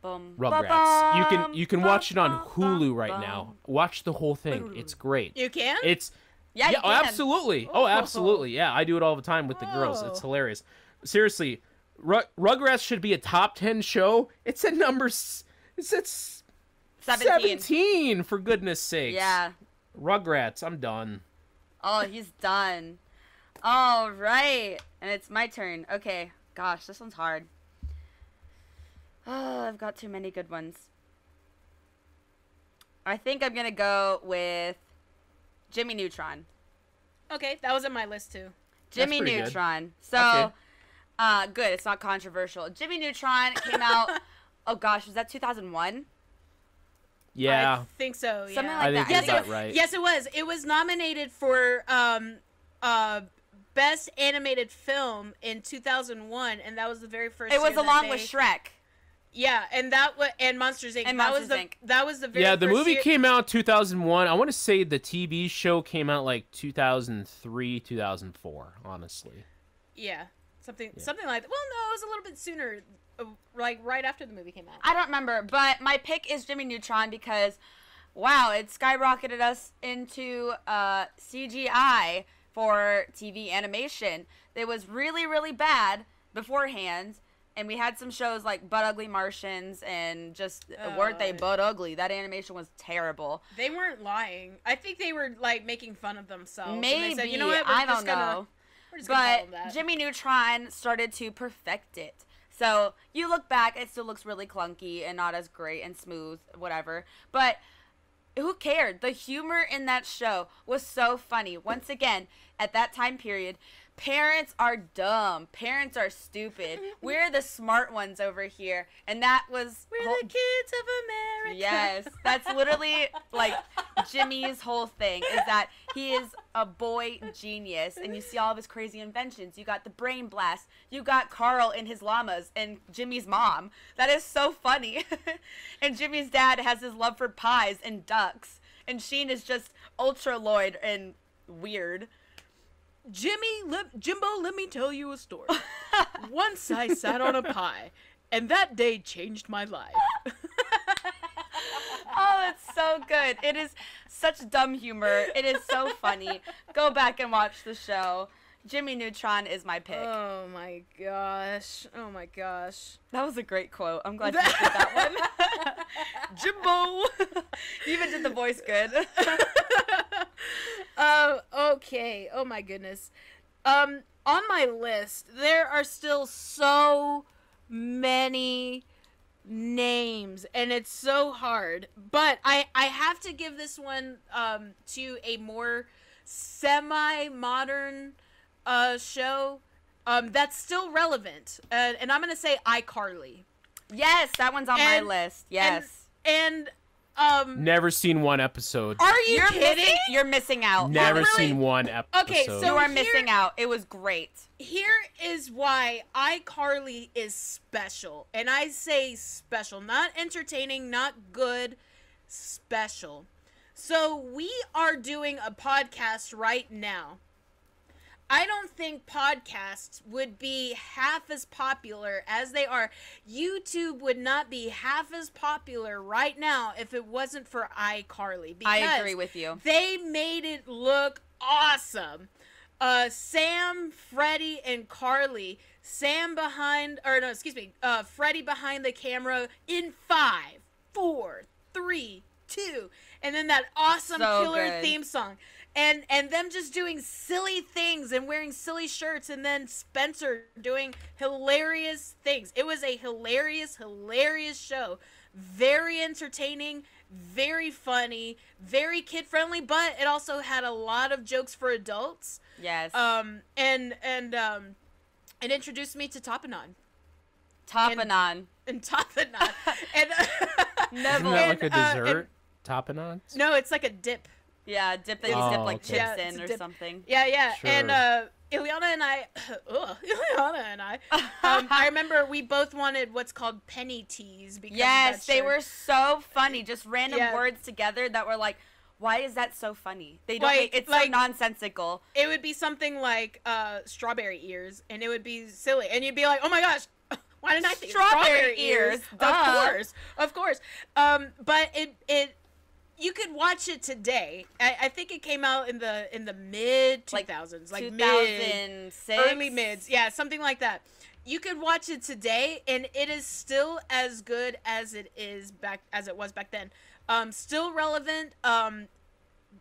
Speaker 2: Bum,
Speaker 1: Rugrats.
Speaker 2: ba-bum,
Speaker 1: You can watch it on
Speaker 2: bum,
Speaker 1: Hulu right
Speaker 2: bum.
Speaker 1: now. Watch the whole thing. It's great.
Speaker 3: You can?
Speaker 1: It's
Speaker 2: Yeah, you
Speaker 1: oh,
Speaker 2: can.
Speaker 1: absolutely. Oh, absolutely. Yeah, I do it all the time with the girls. It's hilarious. Seriously, Rugrats should be a top 10 show. It's at it's at 17 for goodness sakes.
Speaker 2: Yeah.
Speaker 1: Rugrats, I'm done.
Speaker 2: Oh, he's done. All right. And it's my turn. Okay. Gosh, this one's hard. Oh, I've got too many good ones. I think I'm going to go with Jimmy Neutron.
Speaker 3: Okay, that was on my list too.
Speaker 2: Jimmy
Speaker 1: pretty good.
Speaker 2: Neutron. So,
Speaker 1: Okay.
Speaker 2: good. It's not controversial. Jimmy Neutron came out, oh gosh, was that 2001?
Speaker 1: Yeah.
Speaker 3: I think so. Yeah.
Speaker 2: Something
Speaker 1: I
Speaker 2: like
Speaker 1: think
Speaker 2: that.
Speaker 1: you got it right.
Speaker 3: Yes, it was. It was nominated for best animated film in 2001, and that was the very first.
Speaker 2: It was
Speaker 3: year that
Speaker 2: along
Speaker 3: they-
Speaker 2: with Shrek.
Speaker 3: Yeah, and and Monsters Inc.
Speaker 2: And
Speaker 3: that
Speaker 2: Monsters
Speaker 3: was
Speaker 2: Inc.
Speaker 3: That was the very
Speaker 1: Yeah, the
Speaker 3: first
Speaker 1: movie
Speaker 3: year-
Speaker 1: came out 2001. I want to say the TV show came out like 2003, 2004, honestly.
Speaker 3: Yeah, something like that. Well, no, it was a little bit sooner, like right after the movie came out.
Speaker 2: I don't remember, but my pick is Jimmy Neutron because, wow, it skyrocketed us into CGI for TV animation. It was really, really bad beforehand, and we had some shows like Butt Ugly Martians, and just weren't they butt ugly? That animation was terrible.
Speaker 3: They weren't lying. I think they were like making fun of themselves.
Speaker 2: Maybe,
Speaker 3: and they said, you know what?
Speaker 2: I don't know.
Speaker 3: We're just gonna call
Speaker 2: But
Speaker 3: them that.
Speaker 2: Jimmy Neutron started to perfect it. So you look back, it still looks really clunky and not as great and smooth, whatever. But who cared? The humor in that show was so funny. Once again, at that time period, parents are dumb. Parents are stupid. We're the smart ones over here. And that was...
Speaker 3: We're the kids of America.
Speaker 2: Yes, that's literally like Jimmy's whole thing is that he is a boy genius, and you see all of his crazy inventions. You got the brain blast. You got Carl and his llamas and Jimmy's mom. That is so funny. And Jimmy's dad has his love for pies and ducks, and Sheen is just ultra Lloyd and weird.
Speaker 3: Jimbo, let me tell you a story. Once I sat on a pie, and that day changed my life.
Speaker 2: Oh, it's so good. It is such dumb humor. It is so funny. Go back and watch the show. Jimmy Neutron is my pick.
Speaker 3: Oh my gosh. Oh my gosh.
Speaker 2: That was a great quote. I'm glad you did that one. Jimbo. You even did the voice good.
Speaker 3: Okay. Oh my goodness. On my list, there are still so many names, and it's so hard. But I have to give this one to a more semi-modern show that's still relevant. And I'm gonna say iCarly.
Speaker 2: Yes, that one's on my list. Yes.
Speaker 3: And
Speaker 1: Never seen one episode.
Speaker 3: are you
Speaker 2: You're
Speaker 3: kidding?
Speaker 2: You're missing out.
Speaker 1: Never
Speaker 3: really?
Speaker 1: seen one episode.
Speaker 3: Okay, so
Speaker 2: You are
Speaker 3: here-
Speaker 2: missing out. It was great.
Speaker 3: Here is why iCarly is special. And I say special, not entertaining, not good, special. So we are doing a podcast right now. I don't think podcasts would be half as popular as they are. YouTube would not be half as popular right now if it wasn't for iCarly.
Speaker 2: I
Speaker 3: because
Speaker 2: agree with you.
Speaker 3: They made it look awesome. Sam, Freddie, and Carly. Freddie behind the camera in 5, 4, 3, 2. And then that awesome
Speaker 2: So
Speaker 3: killer
Speaker 2: good.
Speaker 3: theme song. And them just doing silly things and wearing silly shirts, and then Spencer doing hilarious things. It was a hilarious show. Very entertaining, very funny, very kid-friendly, but it also had a lot of jokes for adults.
Speaker 2: Yes.
Speaker 3: And it introduced me to Topanon.
Speaker 2: Topanon.
Speaker 3: And Topanon. And
Speaker 1: Isn't that like a dessert? Tapenade?
Speaker 3: no, it's like a dip.
Speaker 2: Yeah, dip that you
Speaker 1: Oh,
Speaker 2: dip like
Speaker 1: okay.
Speaker 2: chips
Speaker 3: Yeah, it's
Speaker 2: in
Speaker 3: a
Speaker 2: or
Speaker 3: dip.
Speaker 2: something.
Speaker 3: Yeah.
Speaker 1: Sure.
Speaker 3: And Ileana and I, I remember we both wanted what's called penny teas because of
Speaker 2: Yes,
Speaker 3: that
Speaker 2: they
Speaker 3: shirt.
Speaker 2: were so funny. Just random
Speaker 3: Yeah.
Speaker 2: words together that were like, why is that so funny? They don't
Speaker 3: Like-
Speaker 2: make it's
Speaker 3: like-
Speaker 2: so nonsensical.
Speaker 3: It would be something like strawberry ears, and it would be silly, and you'd be like, oh my gosh, why didn't I think of
Speaker 2: Strawberry ears, duh.
Speaker 3: Of course. But it you could watch it today. I think it came out in the mid 2000s, like mid
Speaker 2: 2006,
Speaker 3: early mids, yeah, something like that. You could watch it today, and it is still as good as it was back then. Still relevant.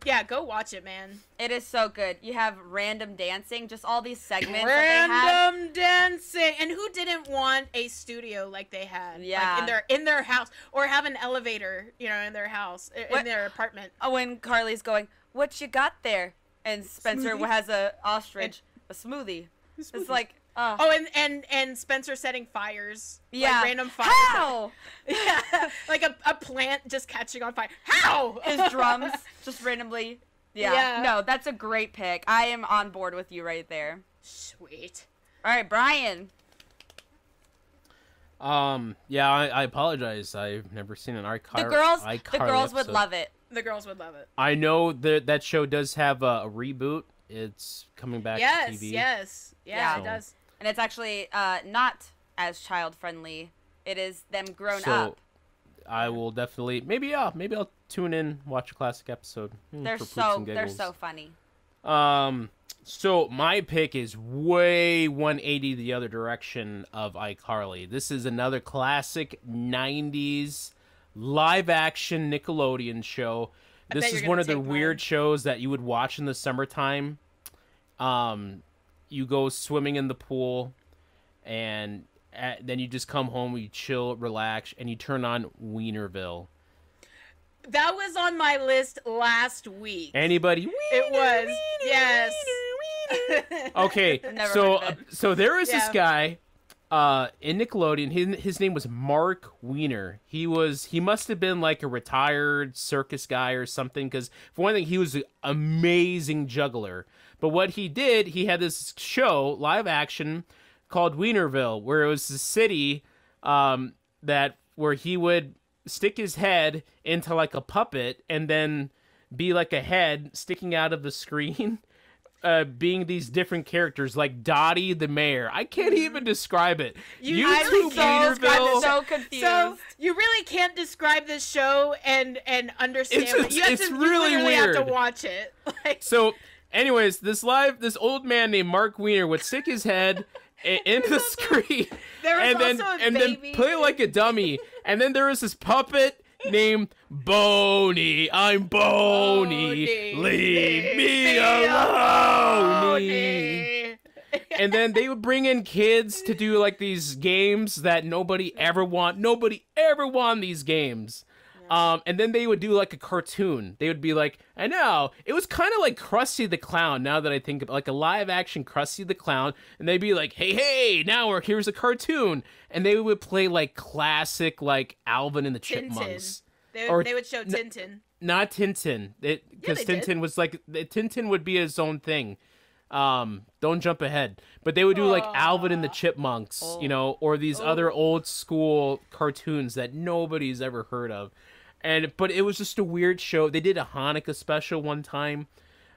Speaker 3: Yeah, go watch it, man.
Speaker 2: It is so good. You have random dancing, just all these segments that they had.
Speaker 3: Random dancing, and who didn't want a studio like they had?
Speaker 2: Yeah.
Speaker 3: like in their house, or have an elevator, in their house, in their apartment.
Speaker 2: Oh, when Carly's going, "What you got there?" and Spencer
Speaker 3: Smoothie.
Speaker 2: has a ostrich, a smoothie. It's like,
Speaker 3: Oh, and Spencer setting fires.
Speaker 2: yeah,
Speaker 3: Like random fires.
Speaker 2: How?
Speaker 3: Yeah, like a plant just catching on fire. How?
Speaker 2: His drums just randomly. Yeah. No, that's a great pick. I am on board with you right there.
Speaker 3: Sweet.
Speaker 2: All right, Brian.
Speaker 1: Yeah, I apologize. I've never seen an iCarly.
Speaker 2: The girls would love it.
Speaker 3: The girls would love it.
Speaker 1: I know that show does have a reboot. It's coming back to TV.
Speaker 3: Yes. Yeah,
Speaker 2: Yeah.
Speaker 3: it does.
Speaker 2: And it's actually not as child friendly. It is them grown
Speaker 1: So,
Speaker 2: up.
Speaker 1: I will definitely maybe I'll tune in, watch a classic episode.
Speaker 2: They're
Speaker 1: for poops and
Speaker 2: they're
Speaker 1: giggles.
Speaker 2: so funny.
Speaker 1: So my pick is way 180 the other direction of iCarly. This is another classic 90s live action Nickelodeon show.
Speaker 3: I bet
Speaker 1: This
Speaker 3: you're
Speaker 1: is
Speaker 3: gonna
Speaker 1: one of the
Speaker 3: take
Speaker 1: weird
Speaker 3: mine.
Speaker 1: shows that you would watch in the summertime. You go swimming in the pool, and then you just come home, you chill, relax, and you turn on Wienerville.
Speaker 3: That was on my list last week.
Speaker 1: Anybody?
Speaker 3: It was. Yes.
Speaker 1: Okay,
Speaker 2: Never heard of it.
Speaker 1: so there was this
Speaker 3: Yeah.
Speaker 1: guy in Nickelodeon. His name was Mark Wiener. He must have been like a retired circus guy or something, because for one thing, he was an amazing juggler. But what he did, he had this show, live action, called Wienerville, where it was a city where he would stick his head into like a puppet and then be like a head sticking out of the screen. Being these different characters like Dottie the mayor. I can't even describe it.
Speaker 2: I'm
Speaker 1: YouTube Wienerville.
Speaker 2: so confused.
Speaker 3: So you really can't describe this show and understand it.
Speaker 1: It's really
Speaker 3: you literally have
Speaker 1: weird.
Speaker 3: to watch it. Like,
Speaker 1: So, anyways, this old man named Mark Wiener would stick his head into the screen
Speaker 3: there was
Speaker 1: and then
Speaker 3: also a baby.
Speaker 1: play like a dummy. And then there was this puppet named Boney. I'm Boney. Leave me alone. And then they would bring in kids to do like these games that nobody ever won. Nobody ever won these games. And then they would do like a cartoon. They would be like, I know, it was kind of like Krusty the Clown. Now that I think of it, like a live action Krusty the Clown, and they'd be like, hey, now here's a cartoon, and they would play like classic like Alvin and the Chipmunks.
Speaker 3: They
Speaker 1: Or-
Speaker 3: would show Tintin.
Speaker 1: Not Tintin, because
Speaker 3: they did.
Speaker 1: Tintin was like Tintin would be his own thing. Don't jump ahead, but they would do like Alvin and the Chipmunks, or these other old school cartoons that nobody's ever heard of. But it was just a weird show. They did a Hanukkah special one time,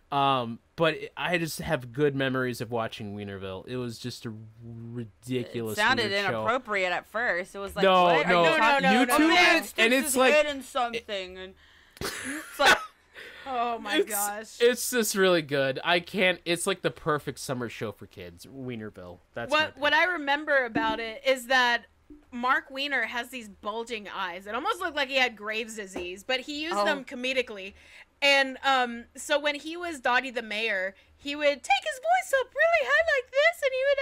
Speaker 1: but I just have good memories of watching Wienerville. It was just a ridiculous.
Speaker 2: It sounded
Speaker 1: weird show.
Speaker 2: inappropriate at first. It was like,
Speaker 1: No,
Speaker 2: what?
Speaker 1: no,
Speaker 2: Are you talking-
Speaker 1: YouTube
Speaker 2: man
Speaker 1: it,
Speaker 2: sticks
Speaker 1: and
Speaker 2: his
Speaker 1: it's like
Speaker 2: head in something, and it's like,
Speaker 3: Oh my gosh.
Speaker 1: It's just really good. It's like the perfect summer show for kids. Wienerville. That's
Speaker 3: What I remember about it is that Mark Wiener has these bulging eyes. It almost looked like he had Graves' disease, but he used them comedically. And so when he was Dottie the mayor, he would take his voice up really high like this, and he would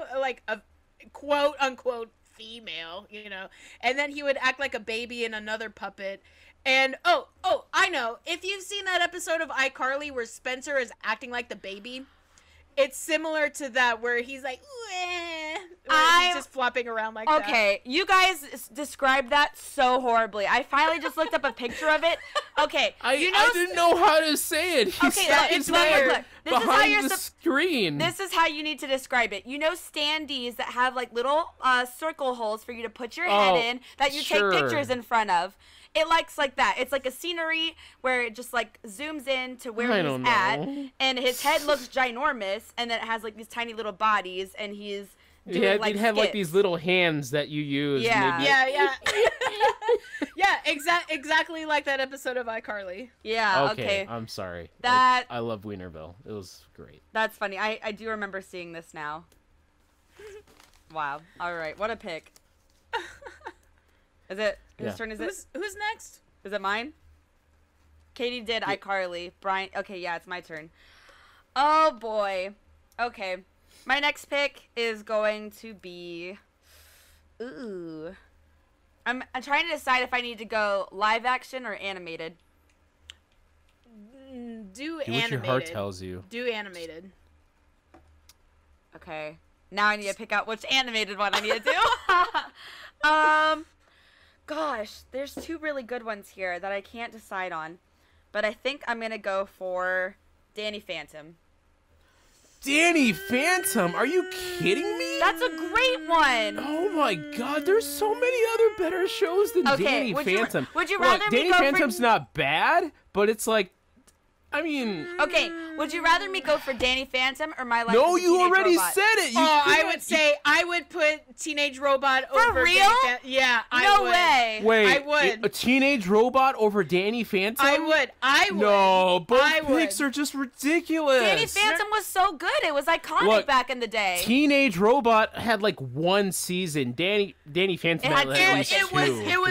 Speaker 3: act like a quote unquote female, and then he would act like a baby in another puppet. And oh, I know. If you've seen that episode of iCarly where Spencer is acting like the baby, it's similar to that where he's like, he's just flopping around like that.
Speaker 2: okay, you guys described that so horribly. I finally just looked up a picture of it. Okay,
Speaker 1: I didn't know how to say it. He
Speaker 2: Okay,
Speaker 1: stuck
Speaker 2: look,
Speaker 1: his
Speaker 2: look,
Speaker 1: head
Speaker 2: look. This is how
Speaker 1: behind
Speaker 2: you're
Speaker 1: the screen.
Speaker 2: This is how you need to describe it. You know standees that have like little circle holes for you to put your head in that you
Speaker 1: sure.
Speaker 2: take pictures in front of. It likes like that. It's like a scenery where it just like zooms in to where he's at, and his head looks ginormous, and then it has like these tiny little bodies, and he's doing like
Speaker 1: he'd have like these little hands that you use.
Speaker 2: Yeah.
Speaker 1: Maybe.
Speaker 3: Yeah. Yeah, exactly like that episode of iCarly.
Speaker 2: Yeah, okay.
Speaker 1: I'm sorry.
Speaker 2: I
Speaker 1: love Wienerville. It was great.
Speaker 2: That's funny. I do remember seeing this now. Wow. All right. What a pick. Is it? Whose turn is it?
Speaker 3: Who's next?
Speaker 2: Is it mine? Katie did iCarly. Brian. Okay, yeah, it's my turn. Oh boy. Okay. My next pick is going to be. Ooh. I'm trying to decide if I need to go live action or animated.
Speaker 3: Do
Speaker 1: what
Speaker 3: animated.
Speaker 1: your heart tells you.
Speaker 3: Do animated.
Speaker 2: Okay. Now I need to pick out which animated one I need to do. Gosh, there's two really good ones here that I can't decide on. But I think I'm going to go for Danny Phantom.
Speaker 1: Danny Phantom? Are you kidding me?
Speaker 2: That's a great one.
Speaker 1: Oh my god, there's so many other better shows than Danny Phantom.
Speaker 2: Would you rather me
Speaker 1: Danny
Speaker 2: go
Speaker 1: Phantom's
Speaker 2: for...
Speaker 1: not bad, but it's like, I mean...
Speaker 2: Okay, would you rather me go for Danny Phantom or My Life
Speaker 1: No,
Speaker 2: as a
Speaker 1: you
Speaker 2: Teenage
Speaker 1: already
Speaker 2: Robot?
Speaker 1: said it.
Speaker 3: I would say I would put Teenage Robot over
Speaker 2: real?
Speaker 3: Danny Phantom. Yeah, I would.
Speaker 2: way.
Speaker 1: Wait,
Speaker 3: I would.
Speaker 1: A Teenage Robot over Danny Phantom?
Speaker 3: I would.
Speaker 1: No, both
Speaker 3: I
Speaker 1: picks
Speaker 3: would.
Speaker 1: are just ridiculous.
Speaker 2: Danny Phantom was so good. It was iconic
Speaker 1: Look,
Speaker 2: back in the day.
Speaker 1: Teenage Robot had like one season. Danny Phantom had like at least
Speaker 3: it was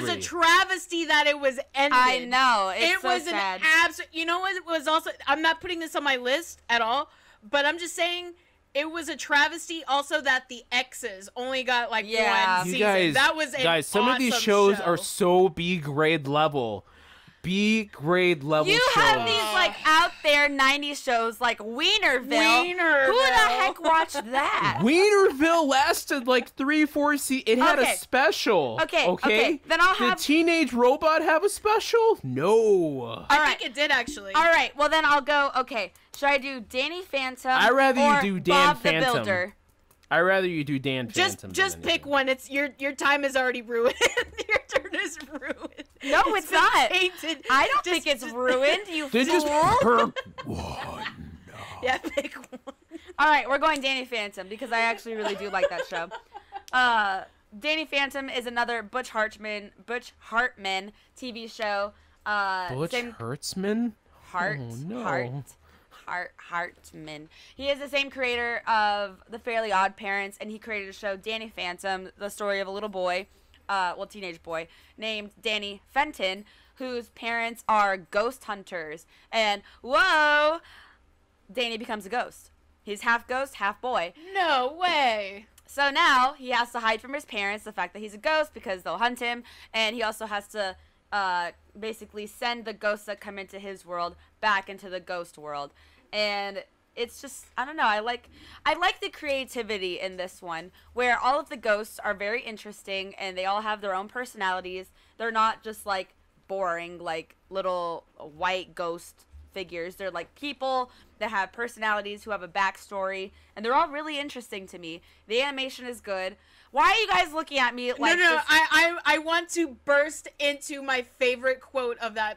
Speaker 3: a
Speaker 1: three.
Speaker 3: travesty that it was ended.
Speaker 2: I know. It's
Speaker 3: It
Speaker 2: so
Speaker 3: was
Speaker 2: sad.
Speaker 3: an absolute. You know what? It was also. I'm not putting this on my list at all, but I'm just saying it was a travesty. Also, that the X's only got like
Speaker 2: Yeah.
Speaker 3: one
Speaker 1: You
Speaker 3: season.
Speaker 1: guys,
Speaker 3: That was an
Speaker 1: guys. Some of these
Speaker 3: awesome
Speaker 1: shows
Speaker 3: show.
Speaker 1: are so B grade level. B grade level
Speaker 2: You
Speaker 1: shows.
Speaker 2: have these like out there 90s shows like Wienerville.
Speaker 3: Wienerville.
Speaker 2: Who the heck watched that?
Speaker 1: Wienerville lasted like 3-4 seasons. It had
Speaker 2: Okay.
Speaker 1: a special.
Speaker 2: Okay, then I'll have-
Speaker 1: Did Teenage Robot have a special? No.
Speaker 3: I think it did actually.
Speaker 2: All right, well then I'll go. Okay, should I do Danny Phantom?
Speaker 1: I'd rather you
Speaker 2: or
Speaker 1: do Dan
Speaker 2: Bob
Speaker 1: Phantom.
Speaker 2: the Builder?
Speaker 1: I'd rather you do Dan Phantom.
Speaker 3: Just
Speaker 1: than
Speaker 3: pick
Speaker 1: anything.
Speaker 3: one. It's your time is already ruined. Your turn is ruined.
Speaker 2: No, it's
Speaker 3: been
Speaker 2: not.
Speaker 3: tainted.
Speaker 2: I don't
Speaker 3: Just-
Speaker 2: think it's ruined. You
Speaker 1: Then just
Speaker 2: fool.
Speaker 1: pick one.
Speaker 3: Yeah, pick one.
Speaker 2: All right, we're going Danny Phantom because I actually really do like that show. Danny Phantom is another Butch Hartman TV show.
Speaker 1: Butch Hertzman?
Speaker 2: Hartman. He is the same creator of The Fairly Odd Parents, and he created a show, Danny Phantom, the story of a little boy, teenage boy, named Danny Fenton, whose parents are ghost hunters. And, whoa, Danny becomes a ghost. He's half ghost, half boy.
Speaker 3: No way.
Speaker 2: So now he has to hide from his parents the fact that he's a ghost because they'll hunt him, and he also has to basically send the ghosts that come into his world back into the ghost world. And it's just, I don't know, I like the creativity in this one, where all of the ghosts are very interesting and they all have their own personalities. They're not just like boring like little white ghost figures. They're like people that have personalities, who have a backstory, and they're all really interesting to me. The animation is good. Why are you guys looking at me like
Speaker 3: No,
Speaker 2: this?
Speaker 3: I want to burst into my favorite quote of that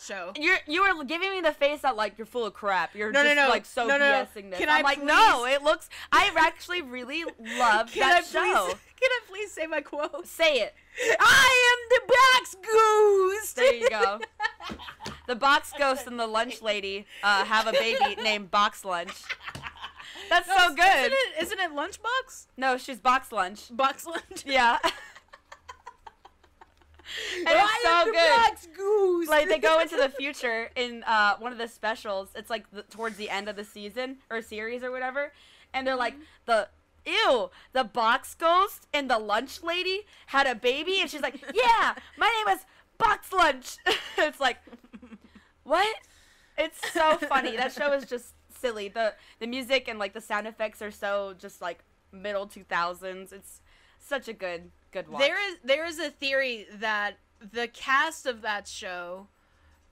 Speaker 3: show.
Speaker 2: You were giving me the face that like you're full of crap. You're
Speaker 3: No,
Speaker 2: just
Speaker 3: no, no.
Speaker 2: like so
Speaker 3: No, no.
Speaker 2: BSing this.
Speaker 3: Can
Speaker 2: I'm
Speaker 3: I
Speaker 2: like,
Speaker 3: please-
Speaker 2: no, it looks. I actually really love that show.
Speaker 3: Can I please say my quote?
Speaker 2: Say it.
Speaker 3: I am the box ghost.
Speaker 2: There you go. The box ghost and the lunch lady have a baby named Box Lunch. That's so good.
Speaker 3: Isn't it Lunchbox?
Speaker 2: No, she's Box Lunch.
Speaker 3: Box Lunch.
Speaker 2: Yeah. And it's so good.
Speaker 3: Box goose.
Speaker 2: Like they go into the future in one of the specials. It's like towards the end of the season or series or whatever, and they're like the box ghost and the lunch lady had a baby, and she's like, yeah, my name is Box Lunch. It's like, what? It's so funny. That show is just silly. The music and like the sound effects are so just like middle 2000s. It's such a good watch.
Speaker 3: There is a theory that the cast of that show,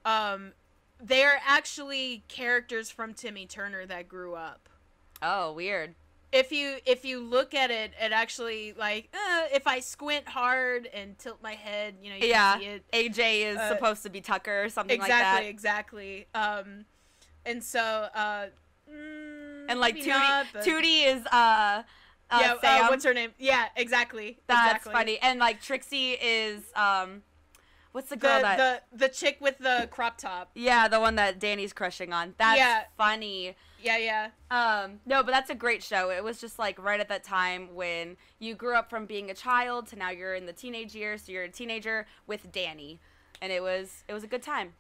Speaker 3: they're actually characters from Timmy Turner that grew up.
Speaker 2: Oh, weird.
Speaker 3: if you look at it, it actually like if I squint hard and tilt my head, you know, you can see it.
Speaker 2: AJ is supposed to be Tucker or something like that.
Speaker 3: Exactly. And so
Speaker 2: and like Tootie,
Speaker 3: not, but...
Speaker 2: Tootie is
Speaker 3: what's her name? Yeah, exactly.
Speaker 2: That's funny. And like Trixie is what's the girl
Speaker 3: the chick with the crop top?
Speaker 2: Yeah, the one that Danny's crushing on. That's funny.
Speaker 3: Yeah.
Speaker 2: No, but that's a great show. It was just like right at that time when you grew up from being a child to now you're in the teenage years, so you're a teenager with Danny, and it was a good time.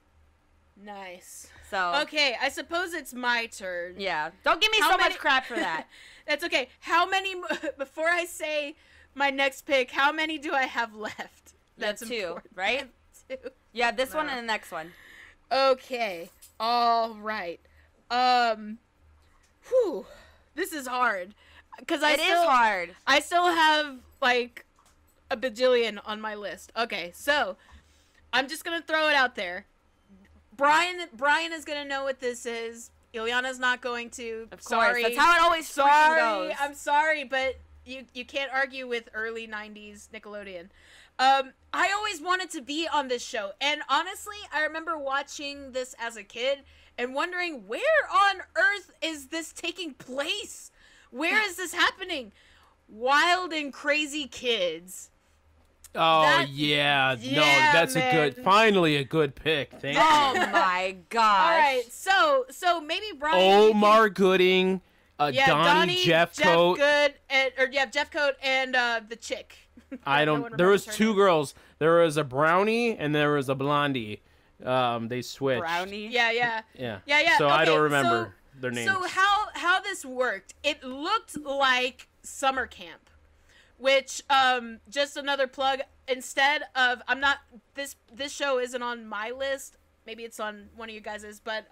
Speaker 3: Nice.
Speaker 2: So
Speaker 3: okay, I suppose it's my turn.
Speaker 2: Yeah, don't give me much crap for that.
Speaker 3: That's okay. How many? Before I say my next pick, how many do I have left?
Speaker 2: That's two, right?
Speaker 3: Two.
Speaker 2: Yeah, this one and the next one.
Speaker 3: Okay. All right. Whew. This is hard. Because
Speaker 2: it is hard.
Speaker 3: I still have like a bajillion on my list. Okay, so I'm just gonna throw it out there. Brian is gonna know what this is. Ileana's not going to.
Speaker 2: Of course, that's how it always goes.
Speaker 3: I'm sorry, but you can't argue with early '90s Nickelodeon. I always wanted to be on this show, and honestly, I remember watching this as a kid and wondering, where on earth is this taking place? Where is this happening? Wild and Crazy Kids.
Speaker 1: Oh, yeah. No, that's
Speaker 3: man.
Speaker 1: Finally a good pick. Thank you.
Speaker 2: Oh, my gosh.
Speaker 3: All right, so maybe Brian...
Speaker 1: Omar Gooding, Donnie Jeffcoat.
Speaker 3: Jeffcoat and the chick.
Speaker 1: There was two girls. There was a brownie and there was a blondie. They switched.
Speaker 2: Brownie?
Speaker 3: Yeah.
Speaker 1: So
Speaker 3: okay,
Speaker 1: I don't remember their names.
Speaker 3: So how this worked, it looked like summer camp. Which, just another plug, instead of, this show isn't on my list, maybe it's on one of you guys's, but,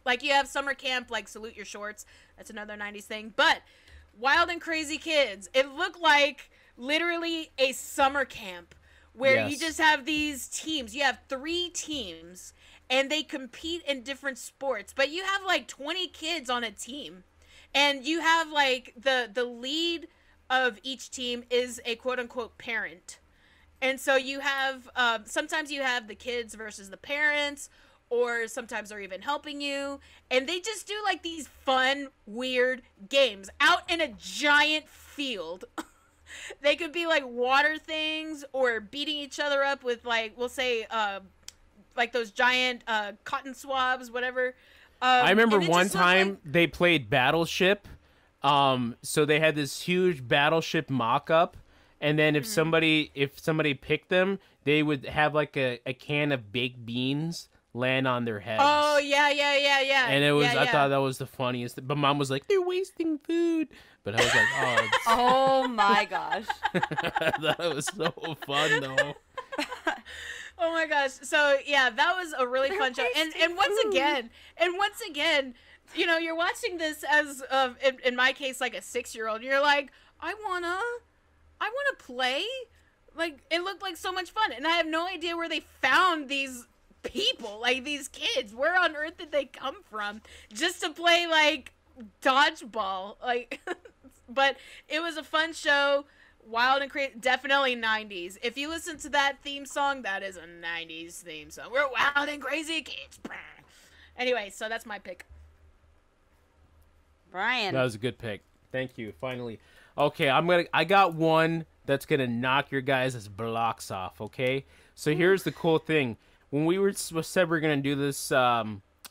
Speaker 3: like, you have summer camp, like, Salute Your Shorts, that's another 90s thing, but Wild and Crazy Kids, it looked like literally a summer camp, where you just have these teams, you have 3 teams, and they compete in different sports, but you have, like, 20 kids on a team, and you have, like, the lead of each team is a quote-unquote parent. And so you have, sometimes you have the kids versus the parents, or sometimes they're even helping you. And they just do, like, these fun, weird games out in a giant field. They could be, like, water things, or beating each other up with, like, we'll say, like, those giant cotton swabs, whatever.
Speaker 1: I remember one time they played Battleship. So they had this huge Battleship mock-up, and then if somebody picked them, they would have like a can of baked beans land on their heads.
Speaker 3: Oh yeah.
Speaker 1: And it was I thought that was the funniest. But Mom was like, "They're wasting food," but I was like, "Oh,
Speaker 2: oh my gosh!"
Speaker 1: I thought it was so fun though.
Speaker 3: Oh my gosh! So yeah, that was a really fun show. And once again. You know, you're watching this as, in my case, like a 6-year-old. And you're like, I wanna play. Like, it looked like so much fun, and I have no idea where they found these people, like these kids. Where on earth did they come from, just to play like dodgeball? Like, but it was a fun show. Wild and crazy, definitely 90s. If you listen to that theme song, that is a 90s theme song. We're wild and crazy kids. Anyway, so that's my pick.
Speaker 2: Brian.
Speaker 1: That was a good pick. Thank you. Finally. Okay, I got one that's gonna knock your guys' blocks off, okay? So here's the cool thing. When we said we were gonna do this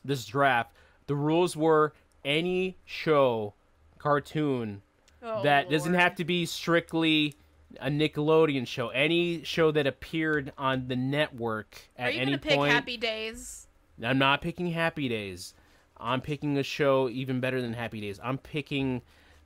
Speaker 1: this draft, the rules were any show, cartoon, that doesn't have to be strictly a Nickelodeon show. Any show that appeared on the network at any point. Are you gonna
Speaker 3: pick Happy Days?
Speaker 1: I'm not picking Happy Days. I'm picking a show even better than Happy Days. I'm picking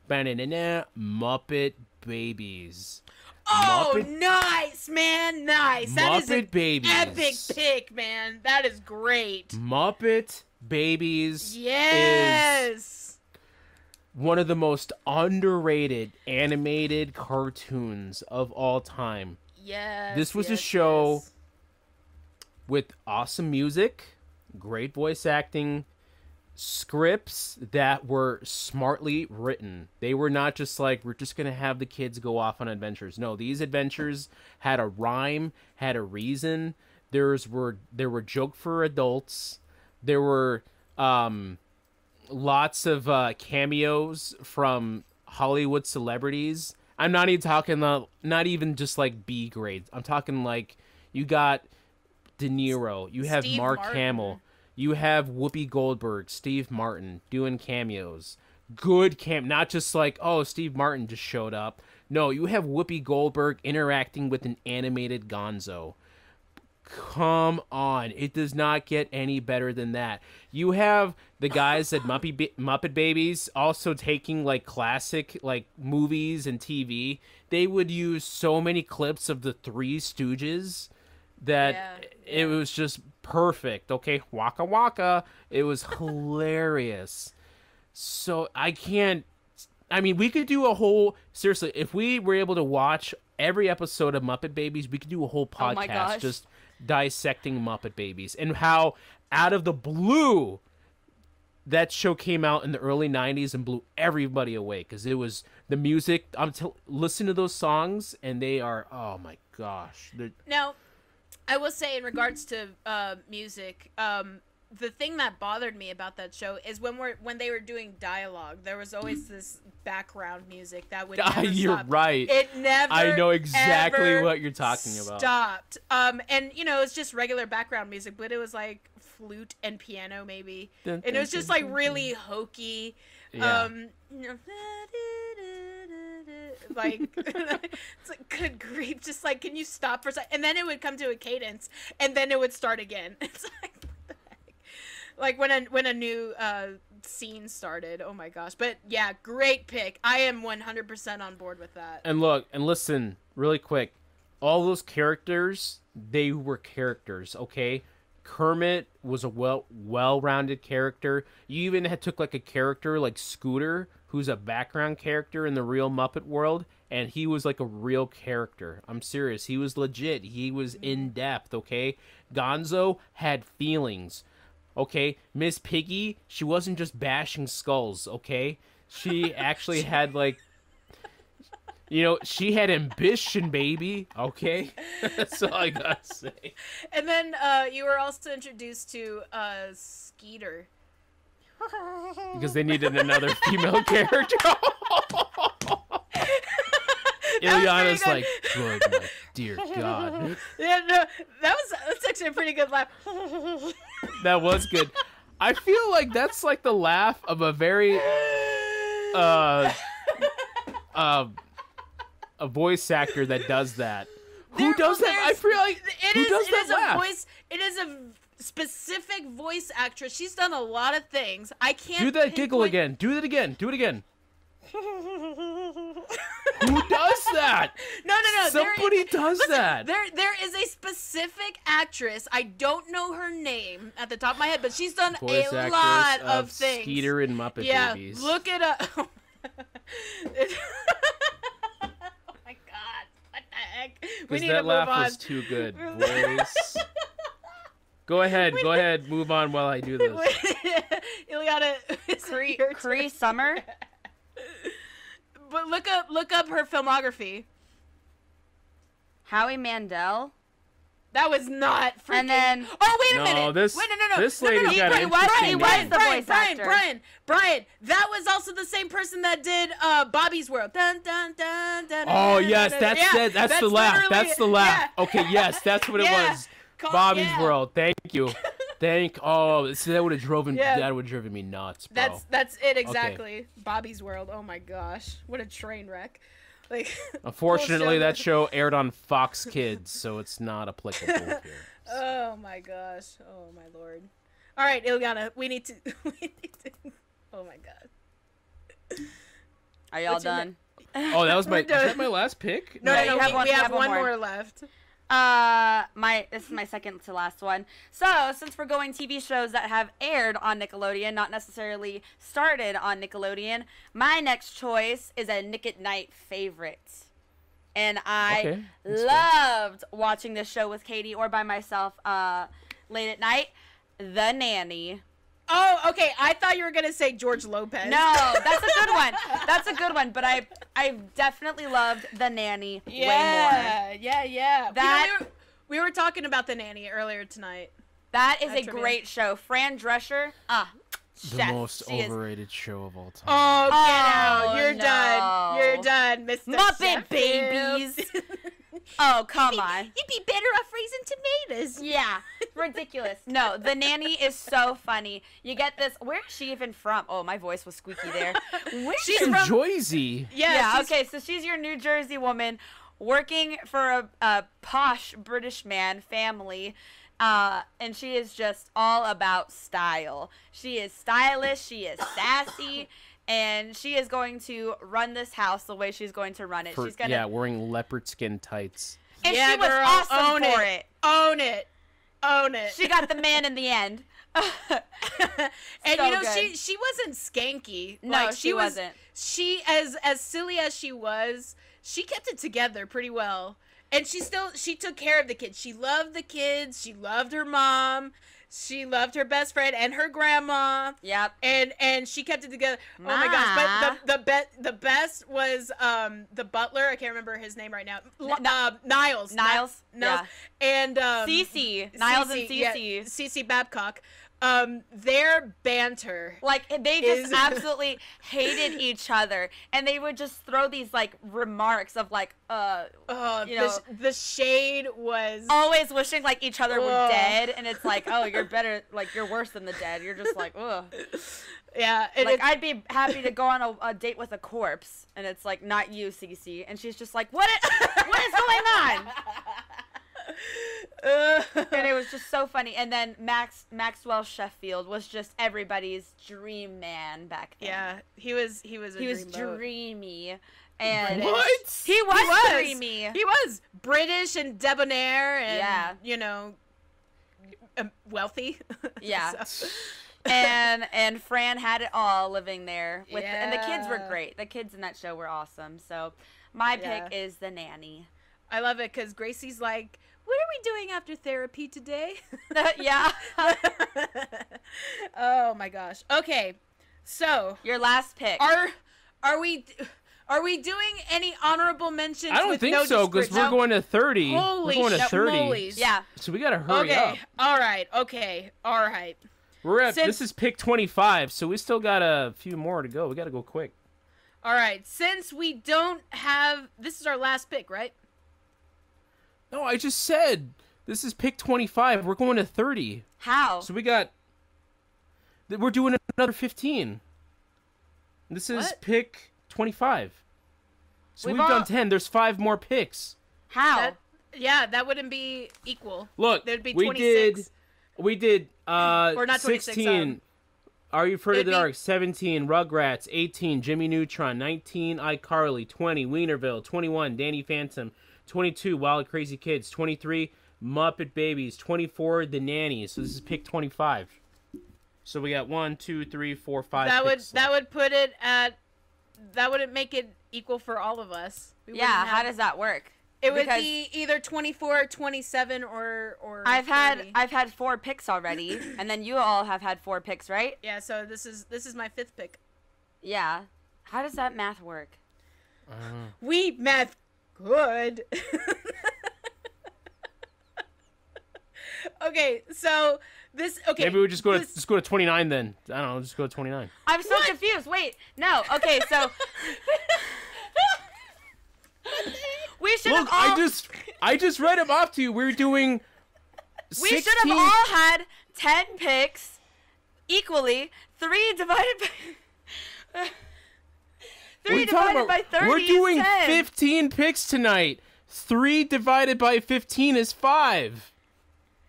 Speaker 1: Muppet Babies.
Speaker 3: Oh, nice, man. Nice. That is an
Speaker 1: Babies.
Speaker 3: Epic pick, man. That is great.
Speaker 1: Muppet Babies
Speaker 3: is
Speaker 1: one of the most underrated animated cartoons of all time.
Speaker 3: Yes.
Speaker 1: This was a show with awesome music, great voice acting, scripts that were smartly written. They were not just like, we're just going to have the kids go off on adventures. No, these adventures had a rhyme, had a reason. There were joke for adults. There were lots of cameos from Hollywood celebrities. I'm not even talking not even just like B grades. I'm talking like you got De Niro, you have
Speaker 3: Steve
Speaker 1: Mark
Speaker 3: Martin.
Speaker 1: Hamill, you have Whoopi Goldberg, Steve Martin doing cameos. Good not just like, oh, Steve Martin just showed up. No, you have Whoopi Goldberg interacting with an animated Gonzo. Come on, it does not get any better than that. You have the guys at Muppet Babies also taking like classic like movies and TV. They would use so many clips of the Three Stooges that it was just perfect. Okay, Waka Waka. It was hilarious. So we could do a whole, seriously, if we were able to watch every episode of Muppet Babies, we could do a whole podcast just dissecting Muppet Babies and how out of the blue that show came out in the early 90s and blew everybody away because it was the music. Listen to those songs and they are, oh my gosh.
Speaker 3: Now, I will say in regards to music, the thing that bothered me about that show is when they were doing dialogue, there was always this background music that would never
Speaker 1: You're
Speaker 3: stop.
Speaker 1: right.
Speaker 3: It never.
Speaker 1: I know exactly
Speaker 3: ever
Speaker 1: what you're talking about.
Speaker 3: Stopped. And it's just regular background music, but it was like flute and piano maybe, and it was just like really hokey.
Speaker 1: Yeah.
Speaker 3: Like it's like, good grief, just like, can you stop for a second? And then it would come to a cadence and then it would start again. It's like, what the heck? Like when a new scene started. Oh my gosh. But yeah, great pick. I am 100% on board with that.
Speaker 1: And look and listen really quick, all those characters, they were characters. Okay, Kermit was a well-rounded character. You even took like a character like Scooter, who's a background character in the real Muppet world, and he was like a real character. I'm serious. He was legit. He was in depth, okay? Gonzo had feelings, okay? Miss Piggy, she wasn't just bashing skulls, okay? She actually had like, she had ambition, baby, okay? That's all I gotta say.
Speaker 3: And then you were also introduced to Skeeter.
Speaker 1: Because they needed another female character. Ileana's like, good, my dear God.
Speaker 3: Yeah, no, that's actually a pretty good laugh.
Speaker 1: That was good. I feel like that's like the laugh of a very a voice actor that does that. Who does that? I feel like who does that laugh?
Speaker 3: It is a specific voice actress. She's done a lot of things. I can't
Speaker 1: do that giggle again. Do it again. Do it again. Who does that?
Speaker 3: No.
Speaker 1: Somebody does that.
Speaker 3: There is a specific actress. I don't know her name at the top of my head, but she's done
Speaker 1: voice
Speaker 3: a lot of things.
Speaker 1: Skeeter and Muppet Babies.
Speaker 3: Yeah, look it up. Oh my God! What the heck? We need to move on.
Speaker 1: That laugh was too good, boys. Go ahead, move on while I do this.
Speaker 3: Ileana,
Speaker 2: Cree Summer.
Speaker 3: But look up her filmography.
Speaker 2: Howie Mandel.
Speaker 3: That was not freaking.
Speaker 2: And then,
Speaker 3: wait a minute.
Speaker 1: No. This lady's got an interesting
Speaker 2: name.
Speaker 3: Brian. That was also the same person that did Bobby's World. Dun, dun, dun, dun,
Speaker 1: oh
Speaker 3: dun,
Speaker 1: yes,
Speaker 3: dun,
Speaker 1: that's
Speaker 3: dun.
Speaker 1: it. That's the laugh. That's the laugh.
Speaker 3: Yeah.
Speaker 1: Okay, yes, that's what it was. Bobby's World. Thank you. See, that would have driven me nuts, bro.
Speaker 3: That's it exactly. Okay. Bobby's World. Oh my gosh, what a train wreck. Like,
Speaker 1: unfortunately, that show aired on Fox Kids, so it's not applicable here. So.
Speaker 3: Oh my gosh. Oh my lord. All right, Ileana, we need to. Oh my god.
Speaker 2: Are y'all done?
Speaker 1: Oh, that was is that my last pick?
Speaker 3: No, we have one
Speaker 2: more
Speaker 3: more left.
Speaker 2: This is my second to last one. So, since we're going TV shows that have aired on Nickelodeon, not necessarily started on Nickelodeon, my next choice is a Nick at Night favorite. And I loved watching this show with Katie or by myself late at night. The Nanny.
Speaker 3: Oh, okay. I thought you were gonna say George Lopez.
Speaker 2: No, that's a good one. That's a good one. But I definitely loved The Nanny way more.
Speaker 3: Yeah.
Speaker 2: That
Speaker 3: we were talking about The Nanny earlier tonight.
Speaker 2: that is
Speaker 3: That
Speaker 2: a
Speaker 3: trivia.
Speaker 2: great show. Fran Drescher,
Speaker 1: The
Speaker 2: chef.
Speaker 1: most
Speaker 2: She is
Speaker 1: overrated show of all time.
Speaker 3: Oh, get out!
Speaker 2: Oh,
Speaker 3: You're
Speaker 2: no.
Speaker 3: done. You're done, Mr.
Speaker 2: Muppet
Speaker 3: Sheffield.
Speaker 2: Babies. Oh, come on.
Speaker 3: You'd be better off raising tomatoes.
Speaker 2: Yeah, ridiculous. No, The Nanny is so funny. You get this. Where is she even from? Oh, my voice was squeaky there. Where's
Speaker 3: She's
Speaker 2: she
Speaker 1: From
Speaker 3: from-
Speaker 1: Jersey.
Speaker 2: Yeah,
Speaker 3: she's-
Speaker 2: okay, so she's your New Jersey woman working for a posh British man family, and she is just all about style. She is stylish, she is sassy, and she is going to run this house the way she's going to run it. She's gonna,
Speaker 1: Yeah, wearing leopard skin tights.
Speaker 2: and
Speaker 3: Yeah,
Speaker 2: she was
Speaker 3: girl,
Speaker 2: awesome
Speaker 3: own
Speaker 2: for
Speaker 3: it.
Speaker 2: it.
Speaker 3: Own it. Own it.
Speaker 2: She got the man in the end.
Speaker 3: And
Speaker 2: so
Speaker 3: you know,
Speaker 2: good.
Speaker 3: she wasn't skanky.
Speaker 2: No,
Speaker 3: Like,
Speaker 2: she
Speaker 3: was,
Speaker 2: wasn't.
Speaker 3: She as silly as she was, she kept it together pretty well. And she took care of the kids. She loved the kids. She loved her mom. She loved her best friend and her grandma.
Speaker 2: Yep.
Speaker 3: And she kept it together. Oh my gosh! But the best was the butler. I can't remember his name right now. Niles.
Speaker 2: Niles.
Speaker 3: Niles. And
Speaker 2: Cece. Niles and
Speaker 3: yeah,
Speaker 2: Cece.
Speaker 3: Cece Babcock. Their banter.
Speaker 2: Like, they just
Speaker 3: Is-
Speaker 2: absolutely hated each other, and they would just throw these like remarks of like you know,
Speaker 3: The shade was.
Speaker 2: always wishing like each other were
Speaker 3: Ugh.
Speaker 2: dead, and it's like, oh, you're better, like you're worse than the dead. You're just like, ugh.
Speaker 3: Yeah. And
Speaker 2: Like, I'd be happy to go on a date with a corpse, and it's like, not you, Cece, and she's just like, what is going on? And it was just so funny. And then Maxwell Sheffield was just everybody's dream man back then.
Speaker 3: yeah, he was a
Speaker 2: He was
Speaker 3: dreamboat.
Speaker 2: dreamy. And
Speaker 1: What?
Speaker 2: he was dreamy.
Speaker 3: He was British and debonair and
Speaker 2: Yeah.
Speaker 3: you know, wealthy.
Speaker 2: Yeah.
Speaker 3: So-
Speaker 2: and Fran had it all living there with and the kids were
Speaker 3: Yeah.
Speaker 2: great. The kids in that show were awesome. So my
Speaker 3: Yeah.
Speaker 2: pick is The Nanny.
Speaker 3: I love it because Gracie's like, "What are we doing after therapy today?"
Speaker 2: Yeah.
Speaker 3: Oh my gosh. Okay, so
Speaker 2: Your last pick.
Speaker 3: are we doing any honorable mentions?
Speaker 1: I don't
Speaker 3: with
Speaker 1: think
Speaker 3: no
Speaker 1: so, because we're
Speaker 3: description?
Speaker 1: going to 30.
Speaker 3: Holy
Speaker 1: we're going to 30.
Speaker 3: schmolies.
Speaker 2: Yeah.
Speaker 1: So we got to hurry
Speaker 3: Okay.
Speaker 1: up.
Speaker 3: All right. Okay. All right.
Speaker 1: We're at
Speaker 3: Since-
Speaker 1: this is pick 25, so we still got a few more to go. We got to go quick.
Speaker 3: All right. Since we don't have, this is our last pick, right?
Speaker 1: No, I just said this is pick 25. We're going to 30.
Speaker 2: How?
Speaker 1: So we got we're doing another 15. This is
Speaker 3: What?
Speaker 1: pick 25. So
Speaker 2: We've
Speaker 1: we've done
Speaker 2: all-
Speaker 1: 10. There's 5 more picks.
Speaker 2: How?
Speaker 3: That wouldn't be equal.
Speaker 1: Look,
Speaker 3: There'd be
Speaker 1: we
Speaker 3: 26.
Speaker 1: did
Speaker 3: Or not 26,
Speaker 1: 16. Are You Afraid of
Speaker 3: it'd
Speaker 1: the
Speaker 3: be-
Speaker 1: Dark? 17. Rugrats. 18. Jimmy Neutron. 19. iCarly. 20. Wienerville. 21. Danny Phantom. 22. Wild Crazy Kids. 23. Muppet Babies. 24. The Nanny. So this is pick 25. So we got 1, 2, 3, 4, 5.
Speaker 3: That would put it at. That wouldn't make it equal for all of us. We wouldn't
Speaker 2: Yeah,
Speaker 3: have-
Speaker 2: how does that work?
Speaker 3: It would
Speaker 2: Because
Speaker 3: be either 24, 27, or
Speaker 2: I've
Speaker 3: 30.
Speaker 2: had 4 picks already, and then you all have had 4 picks, right?
Speaker 3: Yeah, so this is my 5th pick.
Speaker 2: Yeah. How does that math work?
Speaker 3: We math good. Okay, so this
Speaker 1: Maybe we just go to
Speaker 3: this-
Speaker 1: just go to 29 then. I don't know. Just go to 29.
Speaker 2: I'm so confused. Wait, no. Okay, so we should
Speaker 1: Look,
Speaker 2: have all
Speaker 1: I just read them off to you. We're doing.
Speaker 2: we should have all had 10 picks equally. 3 divided by 3 divided by 30
Speaker 1: We're doing
Speaker 2: is 10.
Speaker 1: 15 picks tonight. 3 divided by 15 is 5.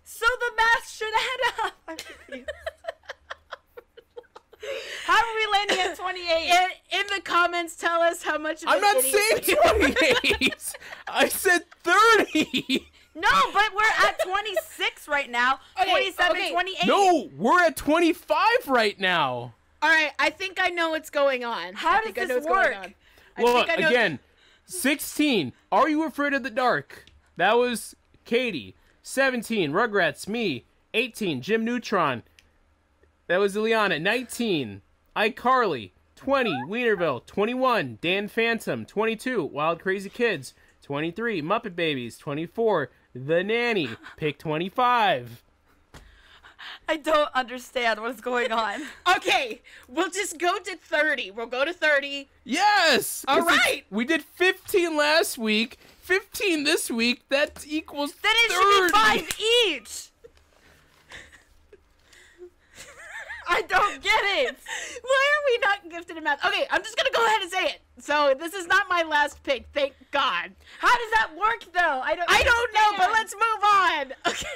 Speaker 2: So the math should add up. I'm confused. How are we landing at 28?
Speaker 3: in the comments, tell us how much. Of
Speaker 1: I'm
Speaker 3: an
Speaker 1: not
Speaker 3: idiot
Speaker 1: saying
Speaker 3: we are.
Speaker 1: 28. I said 30.
Speaker 2: No, but we're at 26 right now.
Speaker 3: Okay,
Speaker 2: 27,
Speaker 3: okay.
Speaker 2: 28.
Speaker 1: No, we're at 25 right now.
Speaker 3: All right, I think I know what's going on.
Speaker 2: How
Speaker 3: I think
Speaker 2: does
Speaker 3: I know
Speaker 2: this
Speaker 3: what's going
Speaker 2: work?
Speaker 3: on. I
Speaker 1: Look,
Speaker 3: think I know-
Speaker 1: again, 16. Are You Afraid of the Dark? That was Katie. 17. Rugrats, me. 18. Jim Neutron. That was Ileana. 19. iCarly. 20. Wienerville. 21. Dan Phantom. 22. Wild Crazy Kids. 23. Muppet Babies. 24. The Nanny. Pick 25.
Speaker 2: I don't understand what's going on.
Speaker 3: Okay, we'll just go to 30. We'll go to 30.
Speaker 1: Yes!
Speaker 3: All right.
Speaker 1: We did 15 last week. 15 this week. That equals
Speaker 2: Then it
Speaker 1: 30.
Speaker 2: should be 5 each. I don't get it.
Speaker 3: Why are we not gifted in math? Okay, I'm just gonna go ahead and say it. So this is not my last pick, thank God.
Speaker 2: How does that work, though? I don't
Speaker 3: know, but
Speaker 2: understand.
Speaker 3: let's move on. Okay.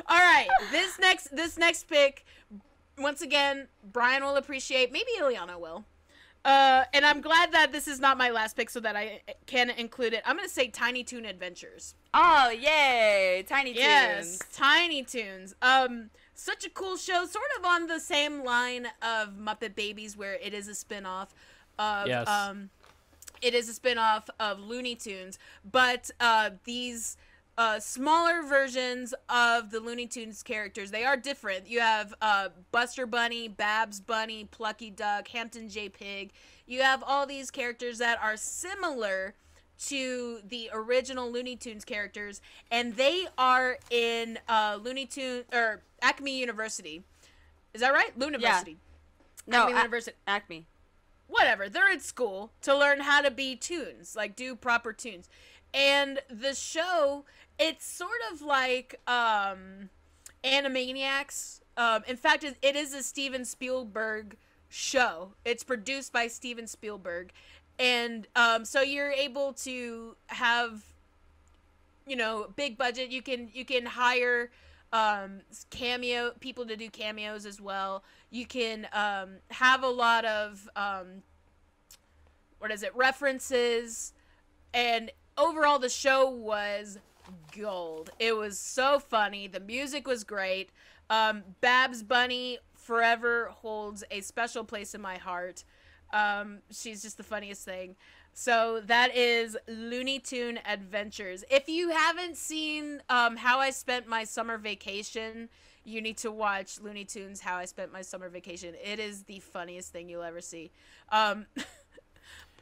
Speaker 3: All right, this next pick, once again, Brian will appreciate. Maybe Ileana will. And I'm glad that this is not my last pick, so that I can include it. I'm gonna say Tiny Toon Adventures.
Speaker 2: Oh, yay. Tiny Toons.
Speaker 3: Yes, Tiny Toons. Such a cool show, sort of on the same line of Muppet Babies, where it is a spin-off of it is a spin-off of Looney Tunes, but these smaller versions of the Looney Tunes characters, they are different. You have Buster Bunny, Babs Bunny, Plucky Duck, Hampton J. Pig. You have all these characters that are similar to the original Looney Tunes characters, and they are in Looney Tunes or Acme University. Is that right? Looniversity.
Speaker 2: No,
Speaker 3: Acme University.
Speaker 2: Acme.
Speaker 3: Whatever. They're at school to learn how to be tunes, like do proper tunes. And the show, it's sort of like Animaniacs. In fact, it is a Steven Spielberg show. It's produced by Steven Spielberg. And so you're able to have, you know, big budget. You can hire people to do cameos as well. You can have a lot of references, and overall the show was gold. It was so funny. The music was great. Babs Bunny forever holds a special place in my heart. She's just the funniest thing. So that is Looney Tune Adventures. If you haven't seen How I Spent My Summer Vacation, you need to watch Looney Tunes How I Spent My Summer Vacation. It is the funniest thing you'll ever see.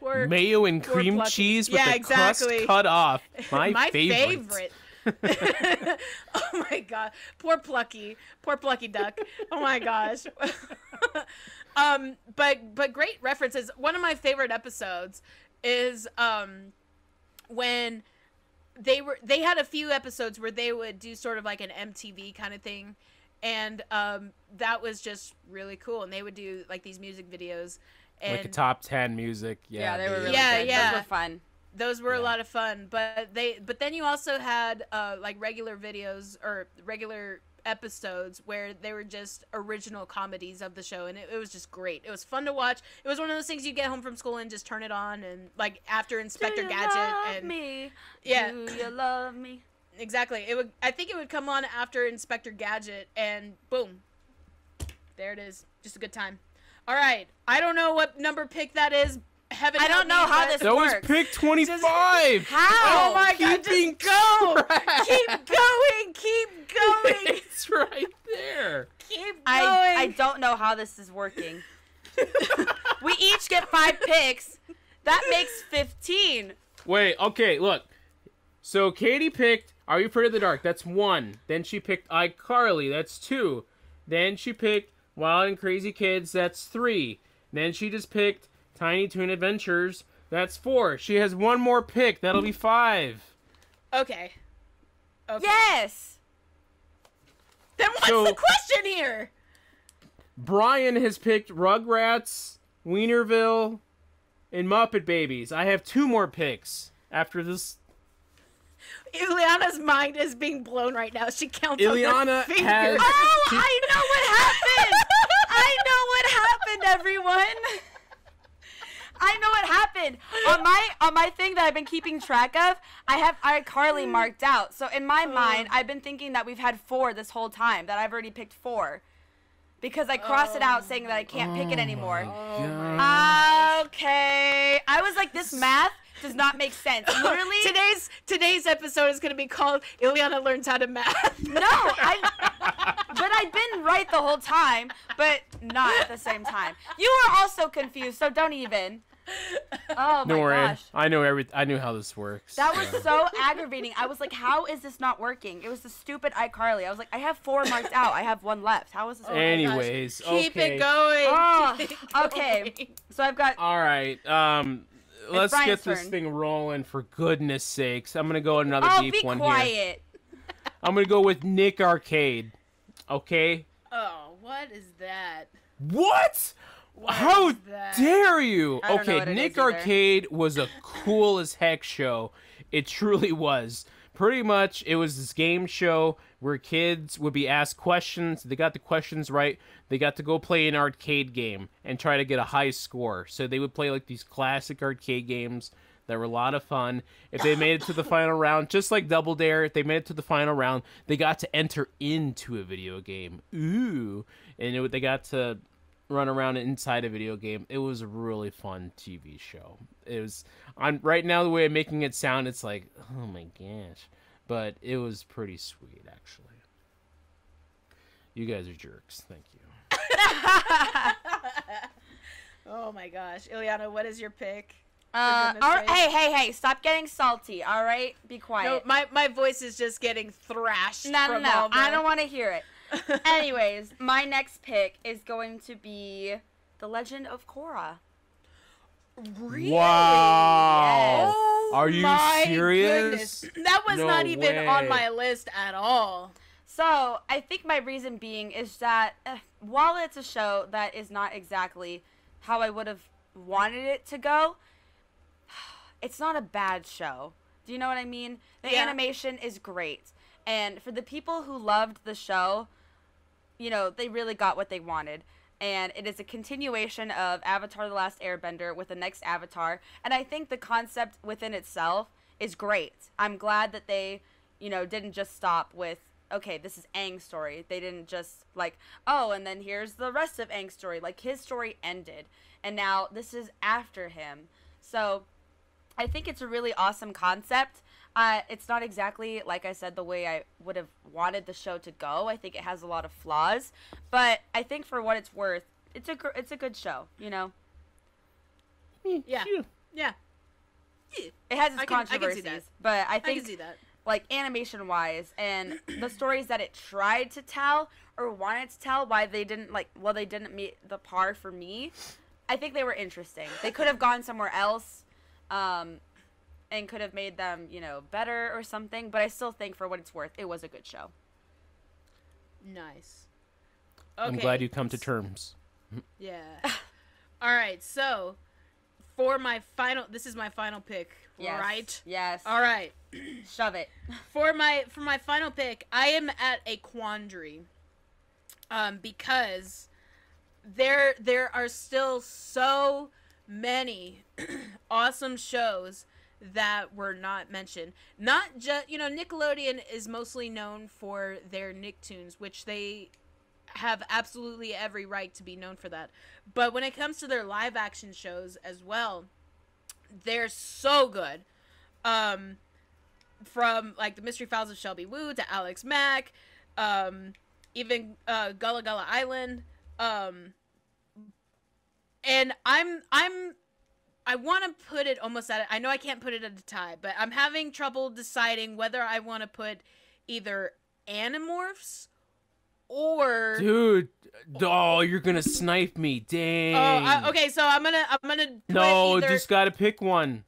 Speaker 1: Mayo and cream
Speaker 3: Plucky.
Speaker 1: cheese with the
Speaker 3: exactly.
Speaker 1: crust cut off. My
Speaker 3: favorite. Oh my god. Poor Plucky Duck. Oh my gosh. But great references. One of my favorite episodes is when they had a few episodes where they would do sort of like an MTV kind of thing, and that was just really cool. And they would do like these music videos, and
Speaker 1: like a top 10 music.
Speaker 2: Yeah, they were really
Speaker 3: good.
Speaker 2: Those were fun.
Speaker 3: Those were a lot of fun. But then you also had like regular videos or regular episodes where they were just original comedies of the show, and it was just great. It was fun to watch. It was one of those things you get home from school and just turn it on, and like after Inspector Gadget
Speaker 2: love me?
Speaker 3: Yeah,
Speaker 2: do you love me?
Speaker 3: Exactly. I think it would come on after Inspector Gadget, and boom, there it is. Just a good time. All right, I don't know what number pick that is. Heaven
Speaker 2: I don't know how this
Speaker 1: that
Speaker 2: works.
Speaker 1: was pick 25.
Speaker 2: How?
Speaker 3: Oh my god, just go!
Speaker 1: Trash.
Speaker 3: Keep going! Keep going!
Speaker 1: It's right there.
Speaker 3: Keep going!
Speaker 2: I don't know how this is working. We each get 5 picks. That makes 15.
Speaker 1: Wait, okay, look. So Katie picked Are You Afraid of the Dark? That's 1. Then she picked iCarly. That's 2. Then she picked Wild and Crazy Kids. That's 3. Then she just picked Tiny Toon Adventures. That's 4. She has one more pick. That'll be 5.
Speaker 3: Okay.
Speaker 2: Yes.
Speaker 3: Then what's the question here?
Speaker 1: Brian has picked Rugrats, Wienerville, and Muppet Babies. I have 2 more picks after this.
Speaker 3: Ileana's mind is being blown right now. She counts
Speaker 1: Ileana
Speaker 3: on her fingers.
Speaker 1: has-
Speaker 2: Oh, I know what happened. I know what happened, everyone. I know what happened. On my thing that I've been keeping track of, I have iCarly marked out. So in my mind, I've been thinking that we've had 4 this whole time, that I've already picked 4. Because I crossed it out saying that I can't pick it anymore. Okay. I was like, this math does not make sense. Literally.
Speaker 3: Today's episode is going to be called Ileana Learns How to Math.
Speaker 2: No, But I've been right the whole time, but not at the same time. You were also confused, so don't even. Oh my gosh.
Speaker 1: I knew how this works.
Speaker 2: That was so aggravating. I was like, how is this not working? It was the stupid iCarly. I was like, I have 4 marked out. I have 1 left. How is this?
Speaker 1: Anyways,
Speaker 3: Keep
Speaker 1: okay.
Speaker 3: it going.
Speaker 2: Oh,
Speaker 3: Keep it
Speaker 2: okay.
Speaker 3: going.
Speaker 2: So I've got.
Speaker 1: All right. Let's
Speaker 2: Brian's
Speaker 1: get this
Speaker 2: turn.
Speaker 1: thing rolling for goodness sakes. I'm gonna go another
Speaker 2: Oh,
Speaker 1: deep
Speaker 2: be
Speaker 1: one here.
Speaker 2: quiet.
Speaker 1: I'm gonna go with Nick Arcade. Okay.
Speaker 3: Oh, what is that?
Speaker 1: What?
Speaker 3: What
Speaker 1: How
Speaker 3: is that?
Speaker 1: dare you?
Speaker 2: I don't know
Speaker 1: Okay,
Speaker 2: what it
Speaker 1: Nick
Speaker 2: is either.
Speaker 1: Arcade was a cool as heck show. It truly was. Pretty much, it was this game show where kids would be asked questions. They got the questions right. They got to go play an arcade game and try to get a high score. So they would play like these classic arcade games that were a lot of fun. If they made it to the final round, just like Double Dare, if they made it to the final round, they got to enter into a video game. Ooh. And they got to run around inside a video game. It was a really fun TV show. It was right now the way I'm making it sound, it's like, oh my gosh. But it was pretty sweet, actually. You guys are jerks. Thank you.
Speaker 3: Oh my gosh, Ileana, what is your pick?
Speaker 2: Hey, stop getting salty, all right? Be quiet.
Speaker 3: No, my voice is just getting thrashed.
Speaker 2: No,
Speaker 3: from all the...
Speaker 2: I don't want to hear it. Anyways, my next pick is going to be The Legend of Korra.
Speaker 3: Really?
Speaker 1: Wow.
Speaker 2: Yes.
Speaker 3: Oh,
Speaker 1: Are you
Speaker 3: my
Speaker 1: serious?
Speaker 3: goodness. That was
Speaker 1: No
Speaker 3: not even
Speaker 1: way.
Speaker 3: on my list at all.
Speaker 2: So, I think my reason being is that while it's a show that is not exactly how I would have wanted it to go, it's not a bad show. Do you know what I mean? The animation is great. And for the people who loved the show, you know, they really got what they wanted. And it is a continuation of Avatar The Last Airbender with the next Avatar. And I think the concept within itself is great. I'm glad that they, you know, didn't just stop with, okay, this is Aang's story. They didn't just like, oh, and then here's the rest of Aang's story. Like, his story ended. And now this is after him. So I think it's a really awesome concept. It's not exactly, like I said, the way I would have wanted the show to go. I think it has a lot of flaws, but I think for what it's worth, it's a good show, you know?
Speaker 3: Yeah. Yeah.
Speaker 2: It has its
Speaker 3: I can see
Speaker 2: controversies,
Speaker 3: that.
Speaker 2: but I
Speaker 3: I
Speaker 2: think,
Speaker 3: can see that.
Speaker 2: like, animation-wise, and the stories that it tried to tell, or wanted to tell, they didn't meet the par for me, I think they were interesting. They could have gone somewhere else, and could have made them, you know, better or something. But I still think, for what it's worth, it was a good show.
Speaker 3: Nice.
Speaker 1: I'm glad you come to terms.
Speaker 3: Yeah. All right, so for my final, this is my final pick,
Speaker 2: Yes.
Speaker 3: right?
Speaker 2: Yes.
Speaker 3: All right.
Speaker 2: Shove it.
Speaker 3: For my final pick, I am at a quandary, because there are still so many awesome shows that were not mentioned. Not just, you know, Nickelodeon is mostly known for their Nicktoons, which they have absolutely every right to be known for that. But when it comes to their live action shows as well, they're so good. From like the Mystery Files of Shelby Woo to Alex Mack, even Gullah Gullah Island, and I want to put it almost at it. I know I can't put it at a tie, but I'm having trouble deciding whether I want to put either Animorphs or
Speaker 1: Dude, oh, you're gonna snipe me, dang.
Speaker 3: Oh, okay. So I'm gonna put
Speaker 1: No,
Speaker 3: either...
Speaker 1: just gotta pick one.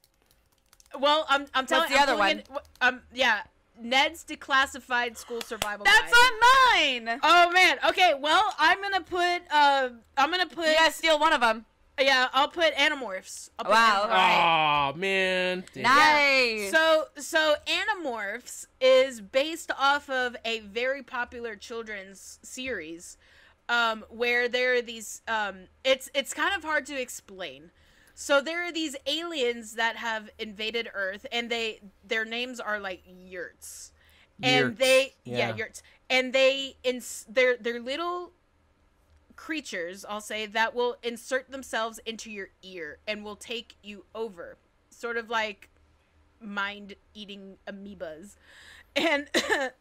Speaker 3: Well, I'm telling
Speaker 2: the other one?
Speaker 3: Yeah, Ned's Declassified School Survival
Speaker 2: That's
Speaker 3: Guide.
Speaker 2: on mine.
Speaker 3: Oh man. Okay. Well, I'm gonna put.
Speaker 2: You gotta steal one of them.
Speaker 3: Yeah, I'll put Animorphs. I'll put
Speaker 2: Wow,
Speaker 3: Animorphs.
Speaker 2: alright.
Speaker 1: Oh man. Dang.
Speaker 2: Nice.
Speaker 3: So Animorphs is based off of a very popular children's series, where there are these. It's kind of hard to explain. So there are these aliens that have invaded Earth, and their names are like yurts, and yurts, and they're little creatures, I'll say, that will insert themselves into your ear and will take you over, sort of like mind-eating amoebas, and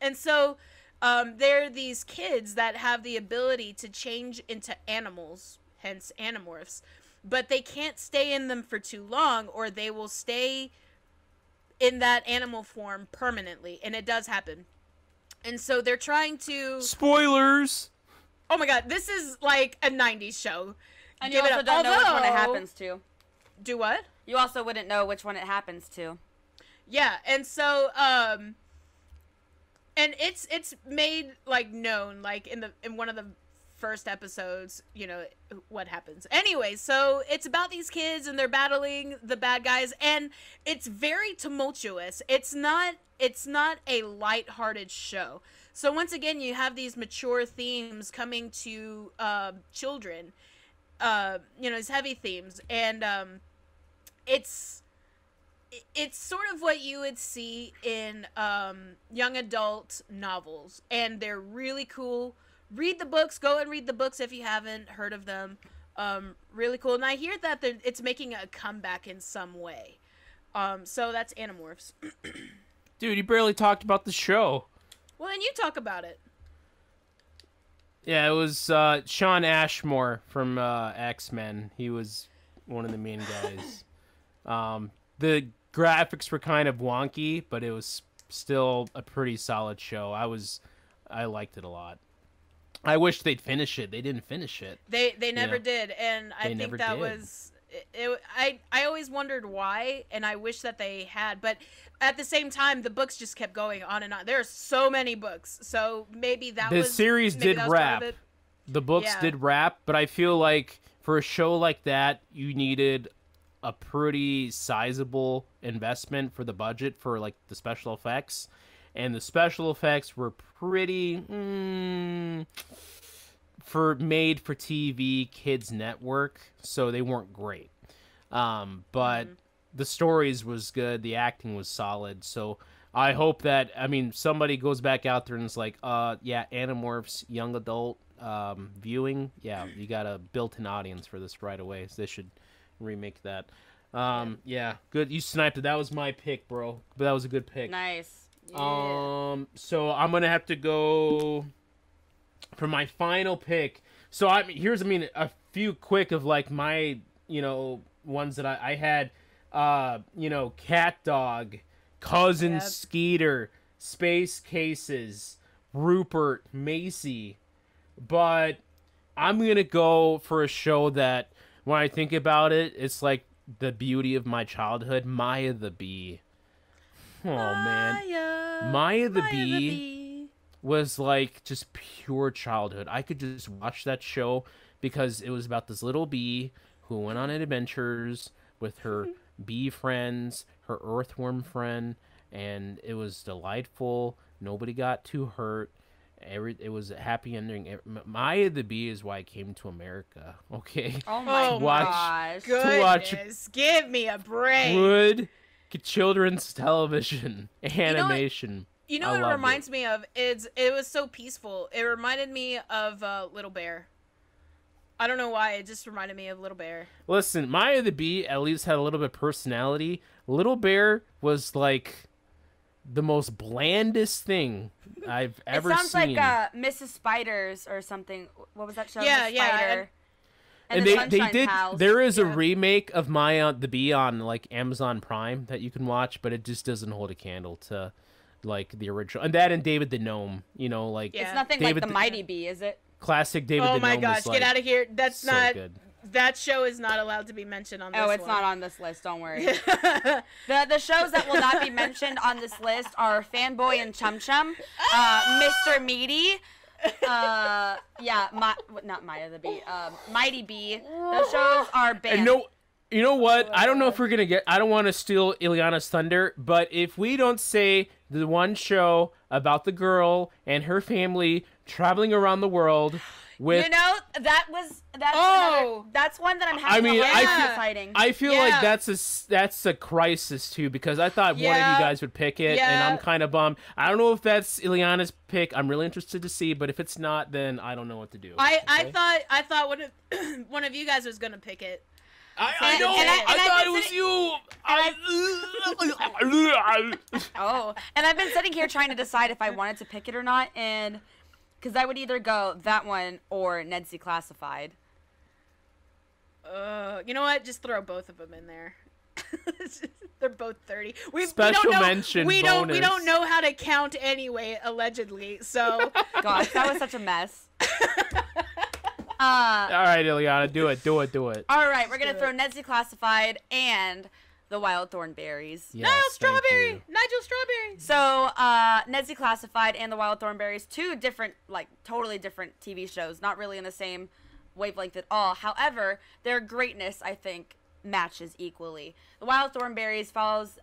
Speaker 3: and so They're these kids that have the ability to change into animals, hence animorphs, but they can't stay in them for too long, or they will stay in that animal form permanently, and it does happen. And so they're trying to...
Speaker 1: Spoilers!
Speaker 3: Oh my god, this is like a 90s show.
Speaker 2: And you also don't know which one it happens to.
Speaker 3: Do what?
Speaker 2: You also wouldn't know which one it happens to.
Speaker 3: Yeah, and so, and it's made, like, known, like, in one of the first episodes, you know, what happens. Anyway, so it's about these kids, and they're battling the bad guys, and it's very tumultuous. It's not a lighthearted show. So once again, you have these mature themes coming to children, you know, these heavy themes, and it's sort of what you would see in young adult novels, and they're really cool. Read the books. Go and read the books if you haven't heard of them. Really cool. And I hear that it's making a comeback in some way. So that's Animorphs.
Speaker 1: Dude, you barely talked about the show.
Speaker 3: Well, then you talk about it.
Speaker 1: Yeah, it was Sean Ashmore from X-Men. He was one of the main guys. The graphics were kind of wonky, but it was still a pretty solid show. I liked it a lot. I wish they'd finish it. They didn't finish it.
Speaker 3: They never did, and I think that was... I always wondered why, and I wish that they had, but at the same time, the books just kept going on and on. There are so many books, so maybe
Speaker 1: the series did wrap. The books did wrap, but I feel like for a show like that, you needed a pretty sizable investment for the budget for like the special effects, and the special effects were pretty for made for TV kids network, so they weren't great. But the stories was good, the acting was solid, so I hope that, I mean, somebody goes back out there and is like, yeah, Animorphs young adult viewing, yeah, you got a built-in audience for this right away, so they should remake that. Yeah, good, you sniped it. That was my pick, bro, but that was a good pick.
Speaker 2: Nice. Yeah.
Speaker 1: So I'm gonna have to go for my final pick. So here's a few quick of like my, you know, ones that I had, you know, Cat Dog, Cousin Skeeter, Space Cases, Rupert, Macy, but I'm gonna go for a show that when I think about it, it's like the beauty of my childhood, Maya the Bee. Oh man, Maya the Bee was like just pure childhood. I could just watch that show because it was about this little bee who went on adventures with her bee friends, her earthworm friend, and it was delightful. Nobody got too hurt. It was a happy ending. Maya the Bee is why I came to America. Okay.
Speaker 2: Oh my gosh!
Speaker 3: Goodness, give me a break.
Speaker 1: Good children's television animation.
Speaker 3: You know what it reminds me of? It was so peaceful. It reminded me of Little Bear. I don't know why. It just reminded me of Little Bear.
Speaker 1: Listen, Maya the Bee at least had a little bit of personality. Little Bear was like the most blandest thing I've ever seen.
Speaker 2: It sounds like Mrs. Spiders or something. What was that show?
Speaker 3: Yeah,
Speaker 2: Miss Spider.
Speaker 1: And they did. Pals. There is a remake of Maya the Bee on like Amazon Prime that you can watch, but it just doesn't hold a candle to like the original. And that and David the Gnome, you know, like
Speaker 2: it's nothing
Speaker 1: David
Speaker 2: like the Mighty Bee, is it?
Speaker 1: Classic David the Gnome.
Speaker 3: Oh my gosh,
Speaker 1: like,
Speaker 3: get out of here! That's
Speaker 1: so
Speaker 3: not
Speaker 1: good.
Speaker 3: That show is not allowed to be mentioned on this.
Speaker 2: Oh, it's not on this list. Don't worry. the shows that will not be mentioned on this list are Fanboy and Chum Chum, Mr. Meaty. Not Maya the Bee. Mighty Bee. Those shows are banned.
Speaker 1: And you know what? I don't know if we're gonna get. I don't want to steal Ileana's thunder, but if we don't say the one show about the girl and her family traveling around the world with,
Speaker 2: you know, that's one that I'm having.
Speaker 1: I mean,
Speaker 2: exciting.
Speaker 1: I feel like that's a crisis too, because I thought one of you guys would pick it, and I'm kind of bummed. I don't know if that's Ileana's pick. I'm really interested to see, but if it's not, then I don't know what to do.
Speaker 3: I thought one of one of you guys was gonna pick it.
Speaker 1: I know.
Speaker 2: and
Speaker 1: I
Speaker 2: I've
Speaker 1: thought
Speaker 2: been
Speaker 1: it was
Speaker 2: sitting-
Speaker 1: you.
Speaker 2: Oh, and I've been sitting here trying to decide if I wanted to pick it or not, and because I would either go that one or Ned's Declassified.
Speaker 3: You know what? Just throw both of them in there. They're both 30.
Speaker 1: Special mention
Speaker 3: We
Speaker 1: bonus.
Speaker 3: don't know how to count anyway, allegedly. So
Speaker 2: Gosh, that was such a mess.
Speaker 1: All right, Ileana, do it.
Speaker 2: All right, we're gonna throw Ned's Declassified and the Wild Thornberries.
Speaker 1: Yes, thank you.
Speaker 3: Nigel Strawberry.
Speaker 2: So, Ned's Declassified and the Wild Thornberries, two different, like, totally different TV shows, not really in the same wavelength at all. However, their greatness, I think, matches equally. The Wild Thornberries follows,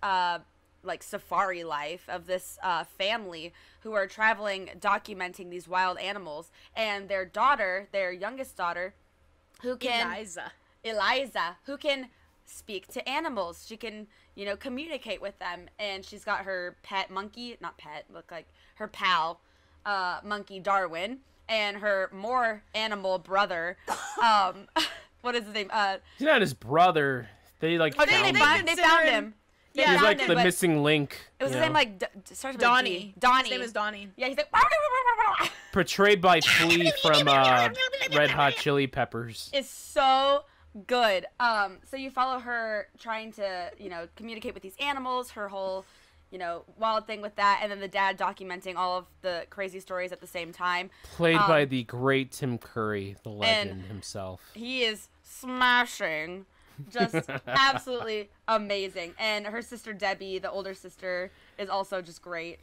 Speaker 2: like, safari life of this family who are traveling, documenting these wild animals, and their daughter, their youngest daughter, who can... Eliza, who can speak to animals. She can, you know, communicate with them, and she's got her pet monkey, not pet, look like her pal, monkey Darwin, and her more animal brother, what is his name?
Speaker 1: He's not his brother. They like.
Speaker 2: Oh,
Speaker 1: found him.
Speaker 2: they found him. They
Speaker 3: Yeah,
Speaker 1: He's
Speaker 2: found
Speaker 1: like
Speaker 2: him,
Speaker 1: the
Speaker 2: but
Speaker 1: missing link.
Speaker 2: It was
Speaker 1: you
Speaker 2: his name,
Speaker 1: know?
Speaker 2: like, starts with
Speaker 3: Donnie.
Speaker 2: a D. Donnie.
Speaker 3: His name is Donnie.
Speaker 2: Yeah, he's like...
Speaker 1: Portrayed by Flea from Red Hot Chili Peppers.
Speaker 2: Is so good. So you follow her trying to, you know, communicate with these animals, her whole, you know, wild thing with that, and then the dad documenting all of the crazy stories at the same time.
Speaker 1: Played by the great Tim Curry, the legend himself.
Speaker 2: He is smashing. Just absolutely amazing. And her sister Debbie, the older sister, is also just great.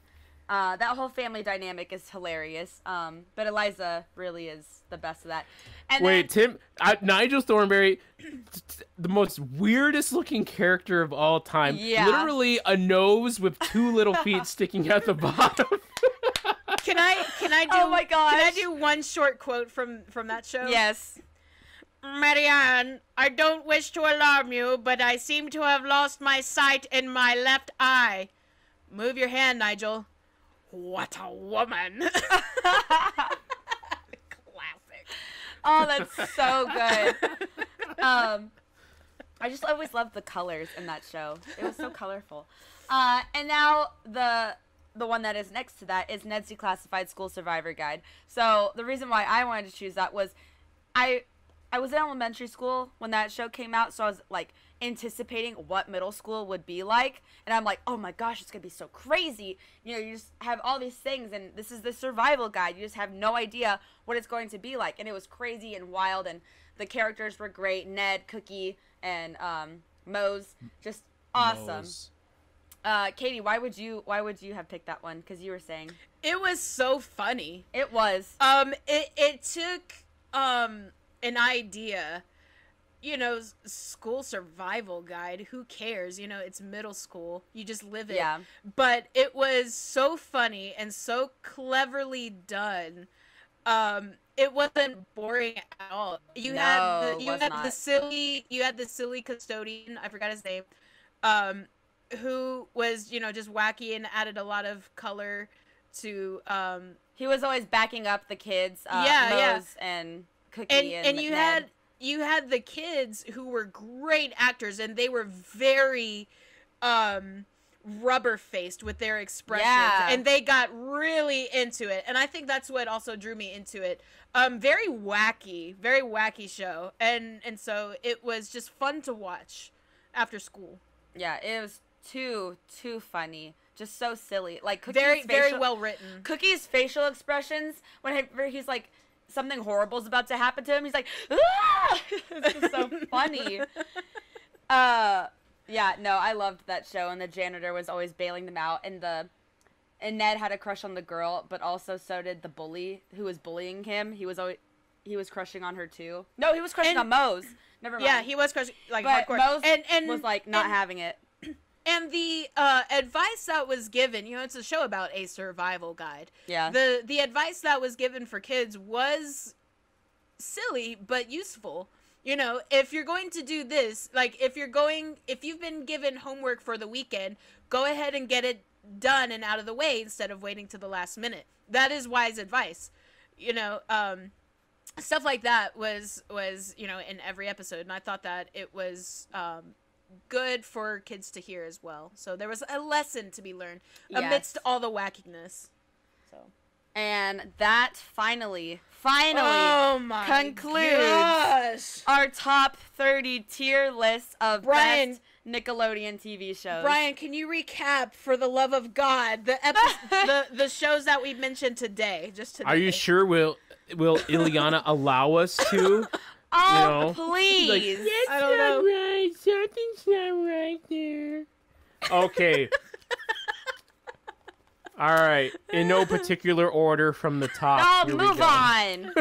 Speaker 2: That whole family dynamic is hilarious. But Eliza really is the best of that. And
Speaker 1: Wait,
Speaker 2: then,
Speaker 1: Nigel Thornberry, the most weirdest looking character of all time.
Speaker 2: Yeah.
Speaker 1: Literally a nose with two little feet sticking out the bottom.
Speaker 3: Can I do?
Speaker 2: Oh my gosh.
Speaker 3: Can I do one short quote from that show?
Speaker 2: yes.
Speaker 3: Marianne, I don't wish to alarm you, but I seem to have lost my sight in my left eye. Move your hand, Nigel. What a woman. Classic.
Speaker 2: Oh, that's so good. I just always loved the colors in that show. It was so colorful. And now the one that is next to that is Ned's Declassified School Survivor Guide. So the reason why I wanted to choose that was I was in elementary school when that show came out, so I was like anticipating what middle school would be like, and I'm like, oh my gosh, it's gonna be so crazy. You know, you just have all these things, and this is the survival guide. You just have no idea what it's going to be like, and it was crazy and wild, and the characters were great. Ned, Cookie, and Mose, just awesome.
Speaker 1: Nose.
Speaker 2: Katie, why would you have picked that one? Because you were saying
Speaker 3: It was so funny.
Speaker 2: it was.
Speaker 3: It took an idea, you know, school survival guide. Who cares? You know, it's middle school. You just live it.
Speaker 2: Yeah.
Speaker 3: But it was so funny and so cleverly done. It wasn't boring at all. You had the silly custodian. I forgot his name. Who was, you know, just wacky and added a lot of color to.
Speaker 2: He was always backing up the kids. Mose and Cookie
Speaker 3: and you
Speaker 2: Ned.
Speaker 3: had the kids who were great actors, and they were very rubber faced with their expressions, and they got really into it, and I think that's what also drew me into it. Very wacky show, and so it was just fun to watch after school.
Speaker 2: Yeah, it was too funny, just so silly. Like Cookie's
Speaker 3: Very well written.
Speaker 2: Cookie's facial expressions whenever he's like something horrible is about to happen to him, he's like, ah! It's just so funny. Yeah, no, I loved that show, and the janitor was always bailing them out, and Ned had a crush on the girl, but also so did the bully who was bullying him. He was crushing on her too. No, he was crushing on Mose. Never mind.
Speaker 3: Yeah, he was crushing like
Speaker 2: but
Speaker 3: hardcore.
Speaker 2: Mose
Speaker 3: and
Speaker 2: was like not having it.
Speaker 3: And the advice that was given, you know, it's a show about a survival guide.
Speaker 2: Yeah.
Speaker 3: The advice that was given for kids was silly but useful. You know, if you're going to do this, like if you've been given homework for the weekend, go ahead and get it done and out of the way instead of waiting to the last minute. That is wise advice. You know, stuff like that was in every episode, and I thought that it was good for kids to hear as well. So there was a lesson to be learned amidst all the wackiness. So.
Speaker 2: And that finally
Speaker 3: Oh my
Speaker 2: concludes
Speaker 3: gosh.
Speaker 2: our top 30 tier list of
Speaker 3: Brian,
Speaker 2: best Nickelodeon TV shows.
Speaker 3: Brian, can you recap, for the love of God, the the shows that we mentioned today? Just today.
Speaker 1: Are you sure? Will Ileana allow us to?
Speaker 2: Oh, please.
Speaker 1: Like,
Speaker 3: I don't know.
Speaker 1: Right. Something's not right there. Okay. All right. In no particular order from the top.
Speaker 2: Oh,
Speaker 1: Here we
Speaker 2: move
Speaker 1: go.
Speaker 2: on.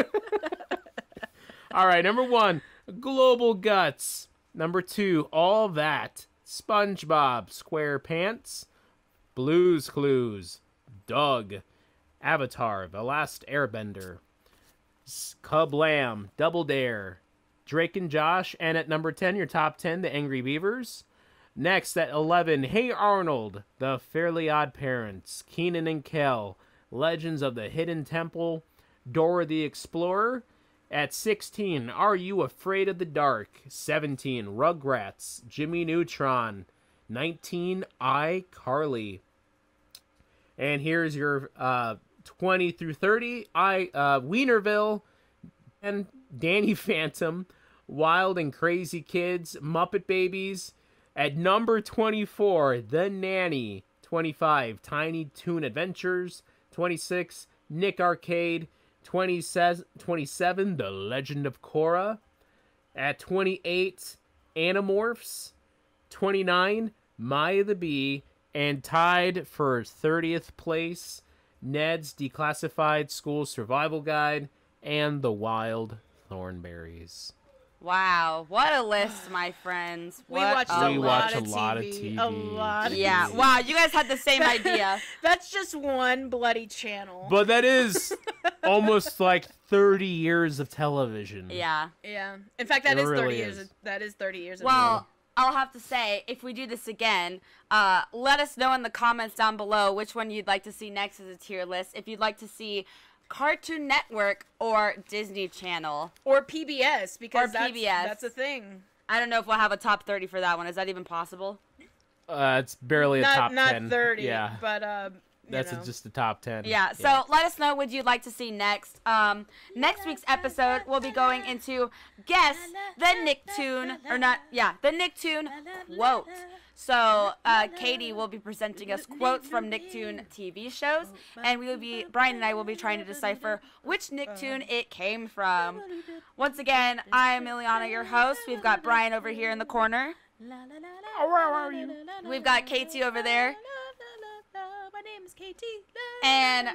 Speaker 1: All right. Number 1, Global Guts. Number 2, All That. SpongeBob SquarePants. Blue's Clues. Doug. Avatar: The Last Airbender. Kablam! Double Dare. Drake and Josh. And at number 10, your top 10, The Angry Beavers. Next at 11, Hey Arnold, The Fairly Odd Parents, Kenan and Kel, Legends of the Hidden Temple, Dora the Explorer. At 16, Are You Afraid of the Dark? 17, Rugrats, Jimmy Neutron. 19, iCarly. And here's your 20 through 30, Wienerville, and Danny Phantom, Wild and Crazy Kids, Muppet Babies. At number 24, The Nanny. 25, Tiny Toon Adventures. 26, Nick Arcade. 27, The Legend of Korra. At 28, Animorphs. 29, Maya the Bee. And tied for 30th place, Ned's Declassified School Survival Guide and The Wild Thornberries.
Speaker 2: Wow, what a list, my friends.
Speaker 3: We watch a lot of TV. A lot of
Speaker 2: Yeah,
Speaker 3: TV.
Speaker 2: wow, you guys had the same idea.
Speaker 3: That's just one bloody channel.
Speaker 1: But that is almost like 30 years of television.
Speaker 2: Yeah.
Speaker 3: Yeah. In fact, that
Speaker 1: It
Speaker 3: is 30
Speaker 1: really
Speaker 3: years.
Speaker 1: is.
Speaker 3: That is 30 years.
Speaker 2: Well, I'll have to say, if we do this again, let us know in the comments down below which one you'd like to see next as a tier list. If you'd like to see Cartoon Network or Disney Channel.
Speaker 3: or PBS, because
Speaker 2: Or PBS.
Speaker 3: that's a thing.
Speaker 2: I don't know if we'll have a top 30 for that one. Is that even possible?
Speaker 1: It's barely a top 10.
Speaker 3: Not 30,
Speaker 1: Yeah,
Speaker 3: but
Speaker 1: that's just the top 10.
Speaker 2: Yeah, so let us know what you'd like to see next. Next week's episode, we'll be going into Guess the Nicktoon, the Nicktoon quote. So Katie will be presenting us quotes from Nicktoon TV shows, and Brian and I will be trying to decipher which Nicktoon it came from. Once again, I'm Ileana, your host. We've got Brian over here in the corner.
Speaker 1: Where are you?
Speaker 2: We've got Katie over there.
Speaker 3: My name is Katie.
Speaker 2: And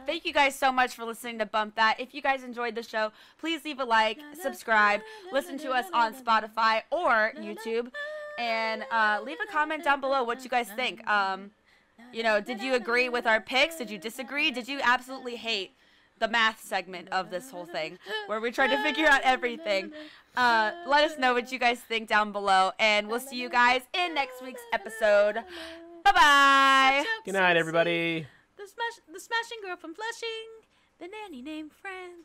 Speaker 2: thank you guys so much for listening to Bump That. If you guys enjoyed the show, please leave a like, subscribe, listen to us on Spotify or YouTube, and leave a comment down below what you guys think. Did you agree with our picks? Did you disagree? Did you absolutely hate the math segment of this whole thing, where we tried to figure out everything? Let us know what you guys think down below, and we'll see you guys in next week's episode. Bye-bye.
Speaker 1: Good night, everybody.
Speaker 3: The smashing girl from Flushing, the nanny named Fran.